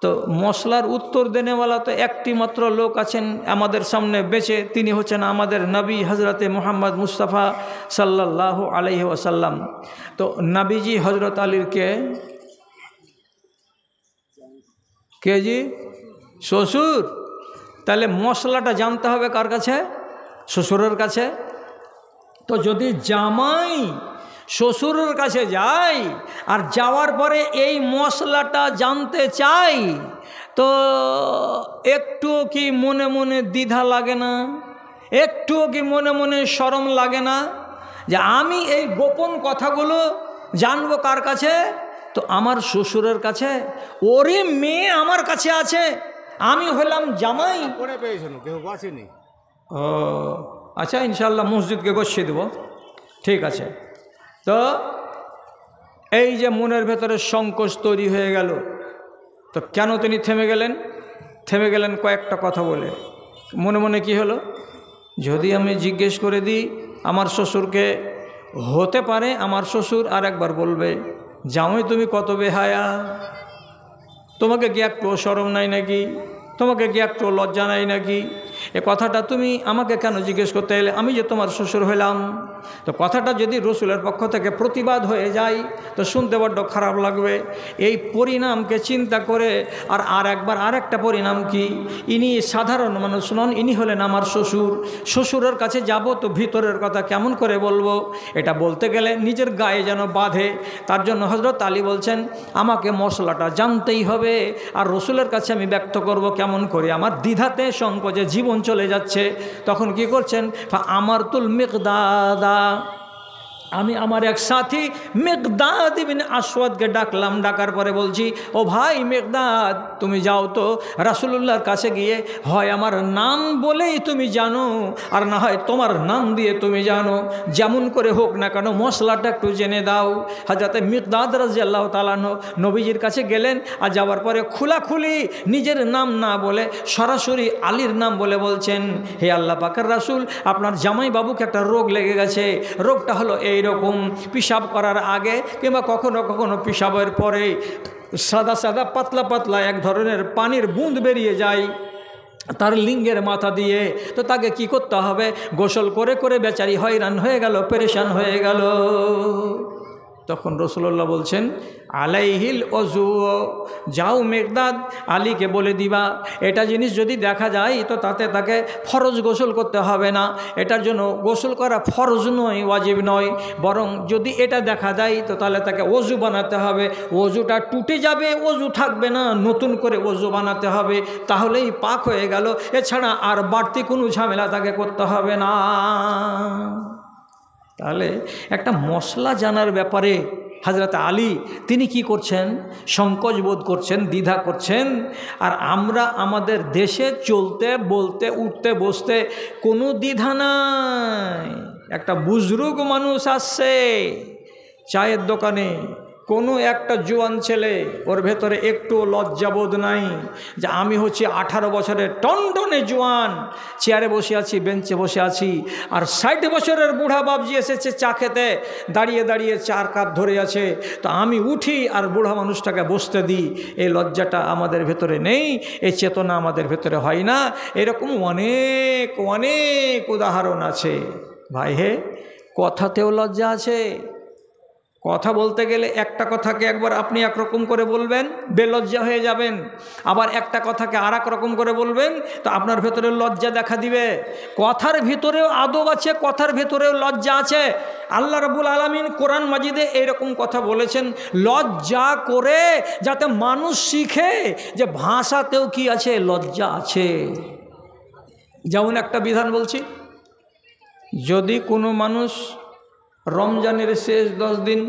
তো মশলার উত্তর দেনেওয়ালা তো একটি মাত্র লোক আছেন আমাদের সামনে বেঁচে, তিনি হচ্ছেন আমাদের নবী হজরতে মুহাম্মদ মুস্তাফা সাল্লাল্লাহু আলাইহি ওয়াসাল্লাম। তো নবীজি হজরত আলীর কে জি? শ্বশুর। তাহলে মশলাটা জানতে হবে কার কাছে? শ্বশুরের কাছে। তো যদি জামাই শ্বশুরের কাছে যাই আর যাওয়ার পরে এই মশলাটা জানতে চাই, তো একটুও কি মনে মনে দ্বিধা লাগে না? একটুও কি মনে মনে শরম লাগে না যে আমি এই গোপন কথাগুলো জানবো কার কাছে? তো আমার শ্বশুরের কাছে। ওরে মেয়ে আমার কাছে আছে, আমি হলাম জামাই। ও আচ্ছা, ইনশাল্লাহ মসজিদকে গছিয়ে দেব, ঠিক আছে। তো এই যে মনের ভেতরে সংকোচ তৈরি হয়ে গেল, তো কেন তিনি থেমে গেলেন? থেমে গেলেন কয়েকটা কথা বলে। মনে মনে কি হলো, যদি আমি জিজ্ঞেস করে দিই আমার শ্বশুরকে, হতে পারে আমার শ্বশুর আর একবার বলবে, জামাই তুমি কত বেহায়া, তোমাকে কি একটু শরম নাই নাকি, তোমাকে কি একটু লজ্জা নাই নাকি, এ কথাটা তুমি আমাকে কেন জিজ্ঞেস করতে এলে, আমি যে তোমার শ্বশুর হইলাম। তো কথাটা যদি রসুলের পক্ষ থেকে প্রতিবাদ হয়ে যায় তো শুনতে বড্ড খারাপ লাগবে। এই পরিণামকে চিন্তা করে আর একবার আরেকটা পরিণাম কি, ইনি সাধারণ মানুষ নন, ইনি হলেন আমার শ্বশুর। শ্বশুরের কাছে যাব তো ভিতরের কথা কেমন করে বলবো, এটা বলতে গেলে নিজের গায়ে যেন বাঁধে। তার জন্য হযরত আলী বলছেন আমাকে মশলাটা জানতেই হবে, আর রসুলের কাছে আমি ব্যক্ত করব কেমন করে, আমার দ্বিধাতে সংকোচে জীবন চলে যাচ্ছে। তখন কি করছেন, আমার তুল মিকদাদা, আমি আমার এক সাথী মিকদাদ ইবনে আসওয়াদকে ডাকলাম। ডাকার পরে বলছি, ও ভাই মিকদাদ, তুমি যাও তো রাসূলুল্লাহর কাছে গিয়ে হয় আমার নাম বলেই তুমি জানো, আর না হয় তোমার নাম দিয়ে তুমি জানো, যেমন করে হোক না কেন মশলাটা একটু জেনে দাও। হযরত মিকদাদ রাদিয়াল্লাহু তাআলা আনহু নবীজির কাছে গেলেন, আর যাওয়ার পরে খোলাখুলি নিজের নাম না বলে সরাসরি আলীর নাম বলে বলছেন, হে আল্লাহ পাকের রাসূল, আপনার জামাই বাবুকে একটা রোগ লেগে গেছে। রোগটা হলো এইরকম, পেশাব করার আগে কিংবা কখনো কখনো পেশাবের পরে সাদা সাদা পাতলা পাতলা এক ধরনের পানির বুঁদ বেরিয়ে যায় তার লিঙ্গের মাথা দিয়ে। তো তাকে কি করতে হবে, গোসল করে করে বেচারি হয়রান হয়ে গেল, পেরেশান হয়ে গেল। তখন রাসূলুল্লাহ বলছেন, আলাইহিল ওযু, যাও মিকদাদ আলীকে বলে দিবা এটা জিনিস যদি দেখা যায় তো তাতে তাকে ফরজ গোসল করতে হবে না, এটার জন্য গোসল করা ফরজ নয়, ওয়াজিব নয়, বরং যদি এটা দেখা যায় তো তাহলে তাকে ওযু বানাতে হবে। ওযুটা টুটে যাবে, ওযু থাকবে না, নতুন করে ওযু বানাতে হবে, তাহলেই পাক হয়ে গেল। এছাড়া আর বাড়তি কোনো ঝামেলা তাকে করতে হবে না। তাহলে একটা মশলা জানার ব্যাপারে হযরত আলী তিনি কি করছেন, সংকোচ বোধ করছেন, দ্বিধা করছেন। আর আমরা আমাদের দেশে চলতে বলতে উঠতে বসতে কোনো দ্বিধা নাই। একটা বুজরুগ মানুষ আসছে চায়ের দোকানে, কোনো একটা জোয়ান ছেলে, ওর ভেতরে একটু লজ্জাবোধ নাই যে আমি হচ্ছি 18 বছরের টনটনে জোয়ান, চেয়ারে বসে আছি, বেঞ্চে বসে আছি, আর 60 বছরের বুড়া বাবজি এসেছে চা খেতে, দাঁড়িয়ে দাঁড়িয়ে 4 কাপ ধরে আছে, তো আমি উঠি আর বুড়া মানুষটাকে বসতে দিই। এই লজ্জাটা আমাদের ভেতরে নেই, এই চেতনা আমাদের ভেতরে হয় না। এরকম অনেক অনেক উদাহরণ আছে ভাই। হে, কথাতেও লজ্জা আছে। কথা বলতে গেলে একটা কথাকে একবার আপনি একরকম করে বলবেন, বেলজ্জা হয়ে যাবেন, আবার একটা কথাকে আর এক রকম করে বলবেন তো আপনার ভেতরে লজ্জা দেখা দিবে। কথার ভিতরেও আদব আছে, কথার ভেতরেও লজ্জা আছে। আল্লাহ রাব্বুল আলামিন কোরআন মাজিদে এইরকম কথা বলেছেন লজ্জা করে, যাতে মানুষ শিখে যে ভাষাতেও কি আছে, লজ্জা আছে। যেমন একটা বিধান বলছি, যদি কোনো মানুষ রমজানের শেষ 10 দিন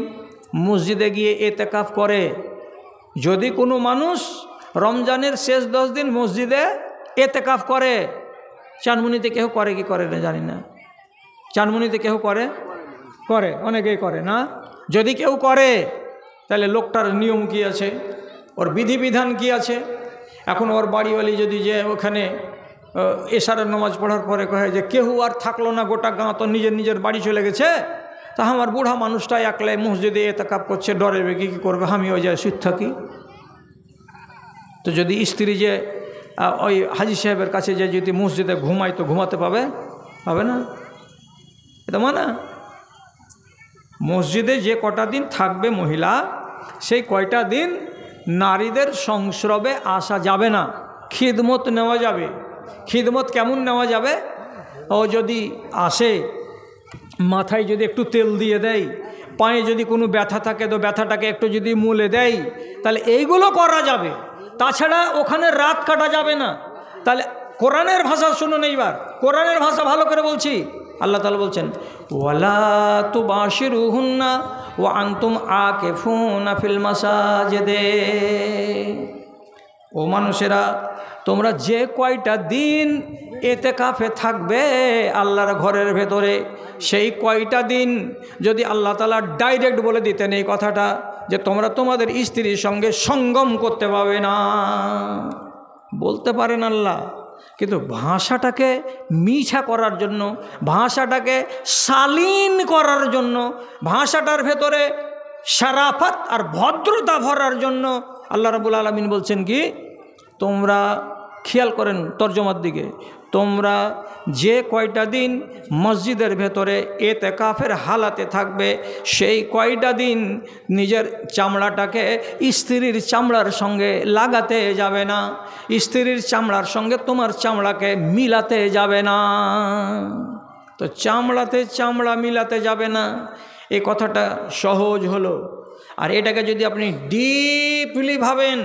মসজিদে গিয়ে এতেকাফ করে, যদি কোনো মানুষ রমজানের শেষ 10 দিন মসজিদে এতেকাফ করে, চানমুনিতে কেউ করে কি করে না জানি না, চানমুনিতে কেউ করে, করে অনেকেই করে না। যদি কেউ করে তাহলে লোকটার নিয়ম কি আছে, ওর বিধিবিধান কি আছে। এখন ওর বাড়িওয়ালি যদি যে ওখানে এশারের নামাজ পড়ার পরে কহে যে কেউ আর থাকলো না, গোটা গাঁ তো নিজের নিজের বাড়ি চলে গেছে, তা আমার বুড়া মানুষটা একলাই মসজিদে এতেকাফ করছে, ডরে বেগে কী করবে, আমিও যাই শুধ থাকি। তো যদি স্ত্রী যে ওই হাজি সাহেবের কাছে যে যদি মসজিদে ঘুমায় তো ঘুমাতে পাবে না, এটা মানা। মসজিদে যে কটা দিন থাকবে মহিলা, সেই কয়টা দিন নারীদের সংস্রবে আসা যাবে না, খিদমত নেওয়া যাবে। খিদমত কেমন নেওয়া যাবে, ও যদি আসে মাথায় যদি একটু তেল দিয়ে দেয়, পায়ে যদি কোনো ব্যথা থাকে তো ব্যথাটাকে একটু যদি মুলে দেয়, তাহলে এইগুলো করা যাবে। তাছাড়া ওখানে রাত কাটা যাবে না। তাহলে কোরআনের ভাষা শুনুন, এইবার কোরআনের ভাষা ভালো করে বলছি। আল্লাহ তাআলা বলছেন, ওয়ালা তুবাশিরুহুন্না ওয়া আনতুম আকিফুনা ফিল মাসাজিদে। ও মানুষেরা, তোমরা যে কয়টা দিন এতেকাফে থাকবে আল্লাহর ঘরের ভেতরে, সেই কয়টা দিন যদি আল্লাহ তাআলা ডাইরেক্ট বলে দিতেন এই কথাটা যে তোমরা তোমাদের স্ত্রীর সঙ্গে সঙ্গম করতে পারবে না, বলতে পারেন আল্লাহ, কিন্তু ভাষাটাকে মিঠা করার জন্য, ভাষাটাকে শালীন করার জন্য, ভাষাটার ভেতরে শারাফত আর ভদ্রতা ভরার জন্য আল্লাহ রাব্বুল আলামিন বলছেন কি, তোমরা খেয়াল করেন তর্জমার দিকে, তোমরা যে কয়টা দিন মসজিদের ভেতরে এতেকাফের হালাতে থাকবে সেই কয়টা দিন নিজের চামড়াটাকে স্ত্রীর চামড়ার সঙ্গে লাগাতে যাবে না, স্ত্রীর চামড়ার সঙ্গে তোমার চামড়াকে মিলাতে যাবে না। তো চামড়াতে চামড়া মিলাতে যাবে না, এই কথাটা সহজ হলো। আর এটাকে যদি আপনি ডিপলি ভাবেন,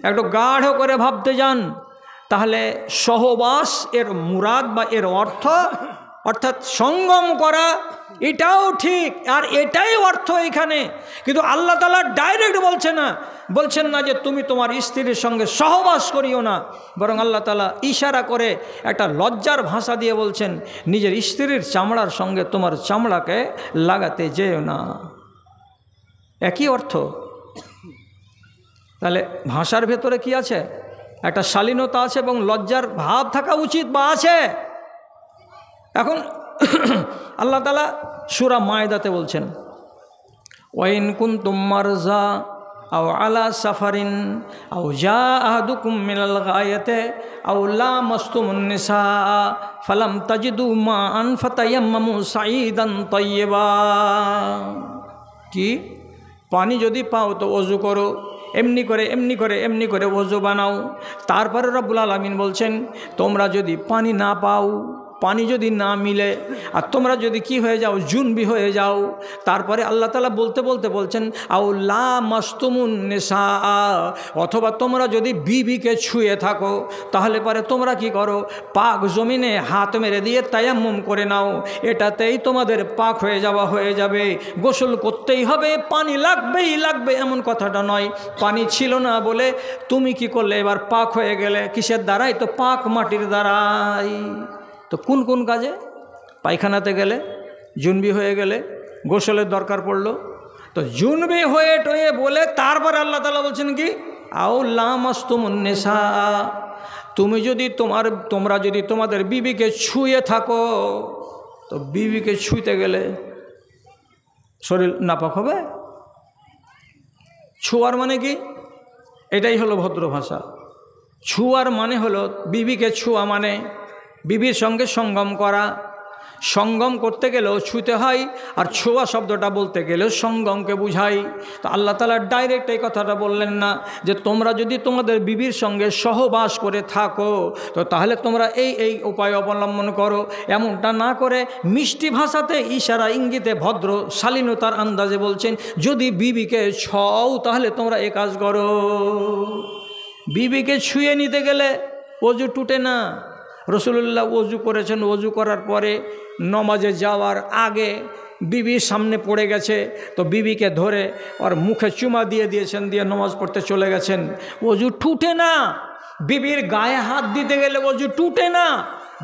একটু গাঢ় করে ভাবতে যান, তাহলে সহবাস এর মুরাদ বা এর অর্থ অর্থাৎ সঙ্গম করা, এটাও ঠিক, আর এটাই অর্থ এখানে। কিন্তু আল্লাহ তাআলা ডাইরেক্ট বলছেন না যে তুমি তোমার স্ত্রীর সঙ্গে সহবাস করিও না, বরং আল্লাহ তাআলা ইশারা করে একটা লজ্জার ভাষা দিয়ে বলছেন নিজের স্ত্রীর চামড়ার সঙ্গে তোমার চামড়াকে লাগাতে যেও না। একই অর্থ। তাহলে ভাষার ভেতরে কি আছে? একটা শালীনতা আছে এবং লজ্জার ভাব থাকা উচিত বা আছে। এখন আল্লাহ তাআলা সূরা মায়দাতে বলছেন, ওয়াইন কুনতুম মারজা আও আলা সাফারিন আও জা আহাদুকুম মিনাল গায়াতে আও লামাসতুমুন নিসা ফালাম তাজিদু মাআন ফাতায়াম্মামু সাঈদান তাইয়্যিবা। কি? পানি যদি পাও তো ওযু করো, এমনি করে ওযু বানাও। তারপরে রব্বুল আলামিন বলছেন তোমরা যদি পানি না পাও, পানি যদি না মিলে, আর তোমরা যদি কি হয়ে যাও, জুনবি হয়ে যাও, তারপরে আল্লাহ তাআলা বলতে বলছেন আও লামাসতুমুন নিসা, অথবা তোমরা যদি বিবিকে ছুঁয়ে থাকো, তাহলে পরে তোমরা কি করো, পাক জমিনে হাত মেরে দিয়ে তায়াম্মুম করে নাও, এটাতেই তোমাদের পাক হয়ে যাবে। গোসল করতেই হবে, পানি লাগবে এমন কথাটা নয়। পানি ছিল না বলে তুমি কি করলে, এবার পাক হয়ে গেলে, কিসের দ্বারাই? তো পাক মাটির দ্বারাই। তো কোন কাজে? পায়খানাতে গেলে, জুনবি হয়ে গেলে, গোসলের দরকার পড়লো, তো জুনবি হয়ে টয়ে বলে তারপর আল্লাহ তাআলা বলছেন কি আও লামাসতুমুন নিসা, তোমরা যদি তোমাদের বিবিকে ছুঁয়ে থাকো, তো বিবিকে ছুঁতে গেলে শরীর নাপাক হবে। ছুঁয়ার মানে কি? এটাই হলো ভদ্র ভাষা। ছুঁয়ার মানে হলো বিবিকে ছুঁয়া, মানে বিবির সঙ্গে সঙ্গম করা। সঙ্গম করতে গেলেও ছুঁতে হয়, আর ছোঁয়া শব্দটা বলতে গেলেও সঙ্গমকে বুঝায়। তো আল্লাহ তাআলা ডাইরেক্ট এই কথাটা বললেন না যে তোমরা যদি তোমাদের বিবির সঙ্গে সহবাস করে থাকো তো তাহলে তোমরা এই উপায় অবলম্বন করো, এমনটা না করে মিষ্টি ভাষাতে ইশারা ইঙ্গিতে ভদ্র শালীনতার আন্দাজে বলছেন যদি বিবিকে ছও তাহলে তোমরা এ কাজ করো। বিবিকে ছুঁয়ে নিতে গেলে ওযু টুটে না। রাসূলুল্লাহ ওযু করেছেন, ওযু করার পরে নমাজে যাওয়ার আগে বিবির সামনে পড়ে গেছে, তো বিবিকে ধরে ওর মুখে চুমা দিয়েছেন, দিয়ে নমাজ পড়তে চলে গেছেন। ওযু টুটে না। বিবির গায়ে হাত দিতে গেলে ওযু টুটে না।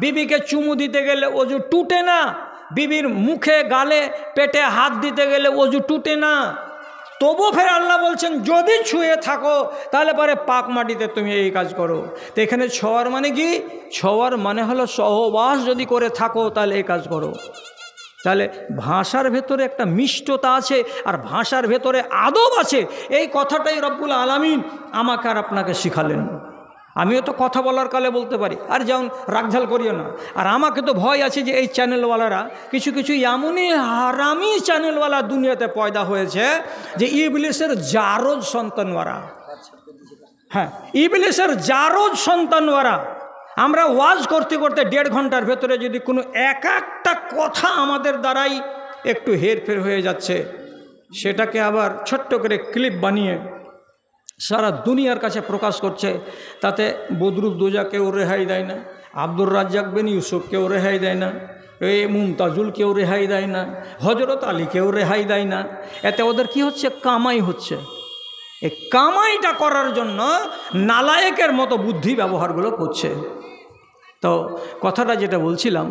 বিবিকে চুমু দিতে গেলে ওযু টুটে না। বিবির মুখে, গালে, পেটে হাত দিতে গেলে ওযু টুটে না। তবু ফের আল্লাহ বলছেন যদি ছুঁয়ে থাকো তাহলে পরে পাক মাটিতে তুমি এই কাজ করো। তো এখানে ছোঁয়ার মানে কি? ছোঁয়ার মানে হলো সহবাস যদি করে থাকো তাহলে এই কাজ করো। তাহলে ভাষার ভেতরে একটা মিষ্টতা আছে, আর ভাষার ভেতরে আদব আছে। এই কথাটাই রব্বুল আলামিন আমাকে আর আপনাকে শিখালেন। আমিও তো কথা বলার কালে বলতে পারি, আর যেমন রাগঝাল করিও না। আর আমাকে তো ভয় আছে যে এই চ্যানেলওয়ালারা কিছু এমনই হারামি চ্যানেলওয়ালা দুনিয়াতে পয়দা হয়েছে যে ইবলিসের জারজ সন্তানওয়ারা। হ্যাঁ, ইবলিসের জারজ সন্তানওয়ারা। আমরা ওয়াজ করতে করতে 1.5 ঘন্টার ভেতরে যদি কোনো একটা কথা আমাদের দ্বারাই একটু হেরফের হয়ে যাচ্ছে, সেটাকে আবার ছোট্ট করে ক্লিপ বানিয়ে সারা দুনিয়ার কাছে প্রকাশ করছে। তাতে বদরুদ্দোজা কেউ রেহাই দেয় না, আব্দুর রাজ্জাক বিন ইউসুফ কেউ রেহাই দেয় না, এই মুমতাজুল কেউ রেহাই দেয় না, হজরত আলী কেউ রেহাই দেয় না। এতে ওদের কি হচ্ছে? কামাই হচ্ছে। এই কামাইটা করার জন্য নালায়েকের মতো বুদ্ধি ব্যবহারগুলো করছে। তো কথাটা যেটা বলছিলাম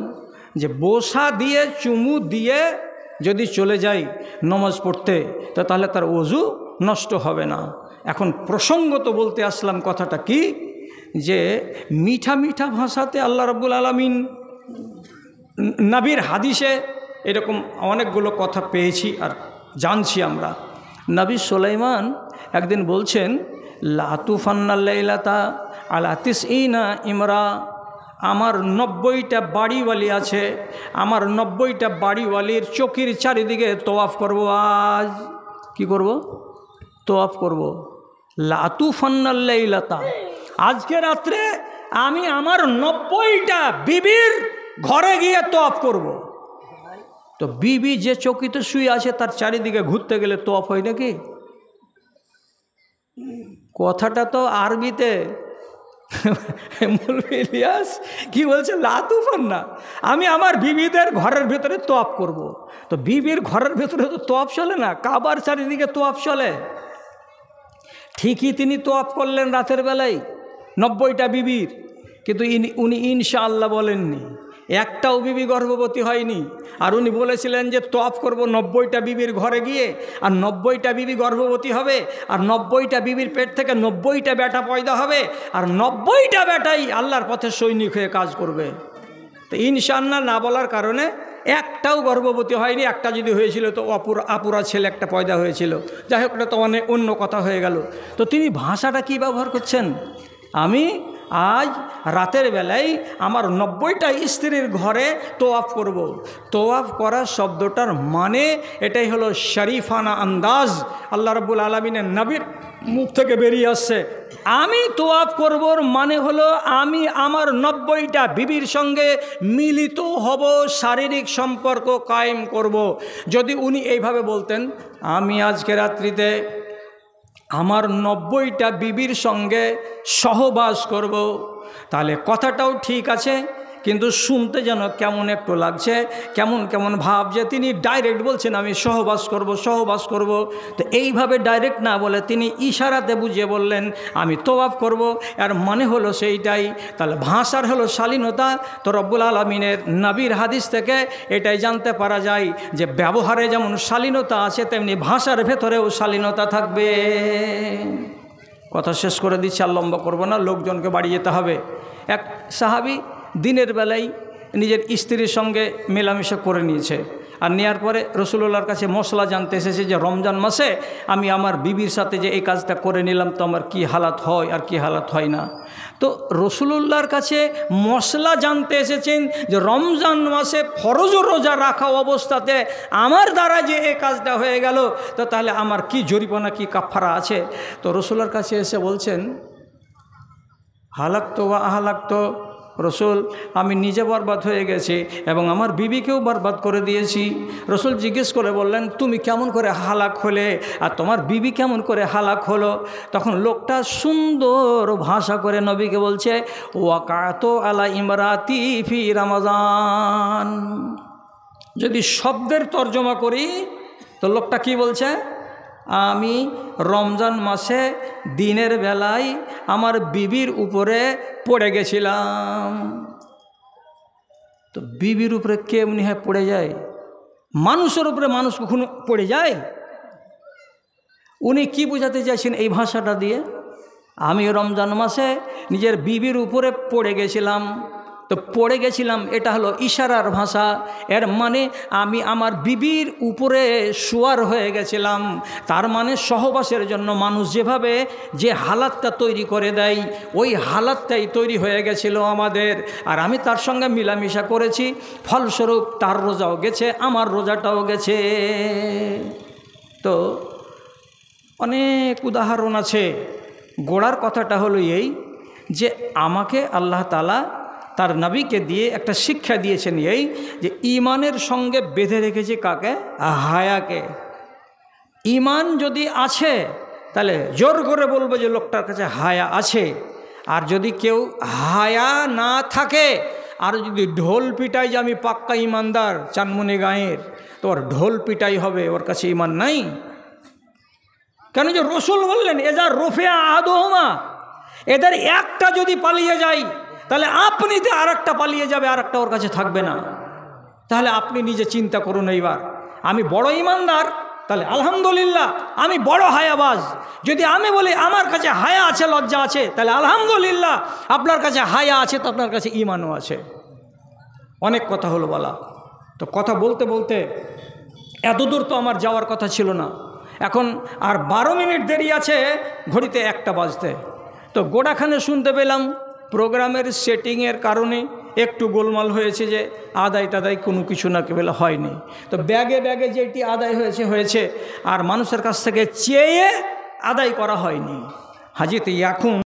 যে বসা দিয়ে চুমু দিয়ে যদি চলে যাই নমাজ পড়তে তো তাহলে তার ওযু নষ্ট হবে না। এখন প্রসঙ্গত বলতে আসলাম কথাটা কি, যে মিঠা মিঠা ভাষাতে আল্লাহ রাব্বুল আলামিন নবীর হাদিসে এরকম অনেকগুলো কথা পেয়েছি আর জানছি আমরা। নবী সুলাইমান একদিন বলছেন লাতুফান্নাল লাইলাতা আলা তিসঈনা ইমরা, আমার 90টা বাড়িওয়ালি আছে, আমার 90টা বাড়িওয়ালির চকির চারিদিকে তোয়াফ করব। আজ কি করব? তোয়াফ করব। লাতুফান্নাল লাইলাতা, আজকে রাত্রে আমি আমার 90টা বিবির ঘরে গিয়ে তোয়াফ করব। তো বিবি যে চকিতে শুয়ে আছে তার চারিদিকে ঘুরতে গেলে তোয়াফ হয় নাকি? কথাটা তো আরবিতে। মৌলভী ইলিয়াস কি বলছে? লাতুফান্না, আমি আমার বিবিদের ঘরের ভেতরে তোয়াফ করব। তো বিবির ঘরের ভেতরে তো তোয়াফ চলে না, কাবার চারিদিকে তোয়াফ চলে। ঠিকই তিনি তোয়াফ করলেন রাতের বেলায় 90টা বিবির, কিন্তু উনি ইনশাআল্লাহ বলেননি, একটাও বিবি গর্ভবতী হয়নি। আর উনি বলেছিলেন যে তোয়াফ করব 90টা বিবির ঘরে গিয়ে, আর 90টা বিবি গর্ভবতী হবে, আর 90টা বিবির পেট থেকে 90টা বেটা পয়দা হবে, আর 90টা বেটাই আল্লাহর পথে সৈনিক হয়ে কাজ করবে। তো ইনশাআল্লাহ না বলার কারণে একটাও গর্ভবতী হয়নি। একটা যদি হয়েছিল তো আপুরা ছেলে একটা পয়দা হয়েছিল। যাই হোক, এটা তো অনেক অন্য কথা হয়ে গেল। তো তিনি ভাষাটা কি ব্যবহার করছেন? আমি আজ রাতের বেলায় আমার 90টা স্ত্রীর ঘরে তোয়াফ করব। তোয়াফ করা শব্দটার মানে এটাই হলো শরীফানা আন্দাজ, আল্লাহ রাব্বুল আলামিনের নবীর মুখ থেকে বেরিয়ে আসছে। আমি তোয়াফ করবর মানে হলো আমি আমার 90টা বিবির সঙ্গে মিলিত হব, শারীরিক সম্পর্ক কায়েম করব। যদি উনি এইভাবে বলতেন আমি আজকে রাত্রিতে আমার 90টা বিবির সঙ্গে সহবাস করব, তাহলে কথাটাও ঠিক আছে, কিন্তু শুনতে যেন কেমন একটু লাগছে, কেমন কেমন ভাব, যে তিনি ডাইরেক্ট বলছেন আমি সহবাস করব, সহবাস করব। তো এইভাবে ডাইরেক্ট না বলে তিনি ইশারাতে বুঝিয়ে বললেন আমি তোয়াফ করব, আর মানে হলো সেইটাই। তাহলে ভাষার হলো শালীনতা। তো রব্বুল আলামিনের নবীর হাদিস থেকে এটাই জানতে পারা যায় যে ব্যবহারে যেমন শালীনতা আছে তেমনি ভাষার ভেতরেও শালীনতা থাকবে। কথা শেষ করে দিচ্ছি, আর লম্বা করবো না, লোকজনকে বাড়ি যেতে হবে। এক সাহাবী দিনের বেলায় নিজের স্ত্রীর সঙ্গে মেলামেশা করে নিয়েছে, আর নেওয়ার পরে রসুলুল্লাহর কাছে মশলা জানতে এসেছে যে রমজান মাসে আমি আমার বিবির সাথে যে এই কাজটা করে নিলাম তো আমার কী হালাত হয় আর কী হালাত হয় না। তো রসুলুল্লাহর কাছে মশলা জানতে এসেছেন যে রমজান মাসে ফরজ রোজা রাখা অবস্থাতে আমার দ্বারা যে এই কাজটা হয়ে গেল, তো তাহলে আমার কি জরিমানা কি কাফারা আছে। তো রসুলের কাছে এসে বলছেন হালাক্তো বা আহালাক্তো, রসুল আমি নিজে বরবাদ হয়ে গেছি এবং আমার বিবিকেও বরবাদ করে দিয়েছি। রসুল জিজ্ঞেস করে বললেন তুমি কেমন করে হালাক হলে আর তোমার বিবি কেমন করে হালাক হলো? তখন লোকটা সুন্দর ভাষা করে নবীকে বলছে ওয়াকাতো আলা ইমরাতি ফি রমজান। যদি শব্দের তর্জমা করি তো লোকটা কি বলছে, আমি রমজান মাসে দিনের বেলায় আমার বিবির উপরে পড়ে গেছিলাম। তো বিবির উপরে কেমনি হয় পড়ে যায়? মানুষের উপরে মানুষ কখনো পড়ে যায়? উনি কি বোঝাতে চাইছেন এই ভাষাটা দিয়ে? আমি রমজান মাসে নিজের বিবির উপরে পড়ে গেছিলাম। তো পড়ে গেছিলাম এটা হলো ইশারার ভাষা, এর মানে আমি আমার বিবির উপরে শোয়ার হয়ে গেছিলাম। তার মানে সহবাসের জন্য মানুষ যেভাবে যে হালাতটা তৈরি করে দেয় ওই হালাতটাই তৈরি হয়ে গেছিল আমাদের, আর আমি তার সঙ্গে মিলামিশা করেছি, ফলস্বরূপ তার রোজাও গেছে আমার রোজাটাও গেছে। তো অনেক উদাহরণ আছে। গোড়ার কথাটা হলো এই যে আমাকে আল্লাহ তাআলা তার নবীকে দিয়ে একটা শিক্ষা দিয়েছেন, এই যে ইমানের সঙ্গে বেঁধে রেখেছে কাকে? হায়াকে। ইমান যদি আছে তাহলে জোর করে বলবো যে লোকটার কাছে হায়া আছে। আর যদি কেউ হায়া না থাকে আর যদি ঢোল পিটাই যে আমি পাক্কা ইমানদার চানমুনি গাঁয়ের, তো ওর ঢোল পিটাই হবে, ওর কাছে ইমান নাই। কেন যে রসুল বললেন এজা রফিয়া আহাদুহুমা, এদের একটা যদি পালিয়ে যায় তাহলে আপনিতে আর একটা পালিয়ে যাবে, আর একটা ওর কাছে থাকবে না। তাহলে আপনি নিজে চিন্তা করুন, এইবার আমি বড় ইমানদার তাহলে আলহামদুলিল্লাহ, আমি বড় হায়াবাজ। যদি আমি বলি আমার কাছে হায়া আছে, লজ্জা আছে, তাহলে আলহামদুলিল্লাহ আপনার কাছে হায়া আছে তো আপনার কাছে ইমানও আছে। অনেক কথা হলো বলা, তো কথা বলতে বলতে এতদূর তো আমার যাওয়ার কথা ছিল না। এখন আর 12 মিনিট দেরি আছে ঘড়িতে 1টা বাজতে। তো গোড়াখানে শুনতে পেলাম প্রোগ্রামের সেটিংয়ের কারণে একটু গোলমাল হয়েছে, যে আদায় টাদায় কোনো কিছু না কেবল হয়নি। তো ব্যাগে ব্যাগে যেটি আদায় হয়েছে আর মানুষের কাছ থেকে চেয়ে আদায় করা হয়নি। হাজিতে এখন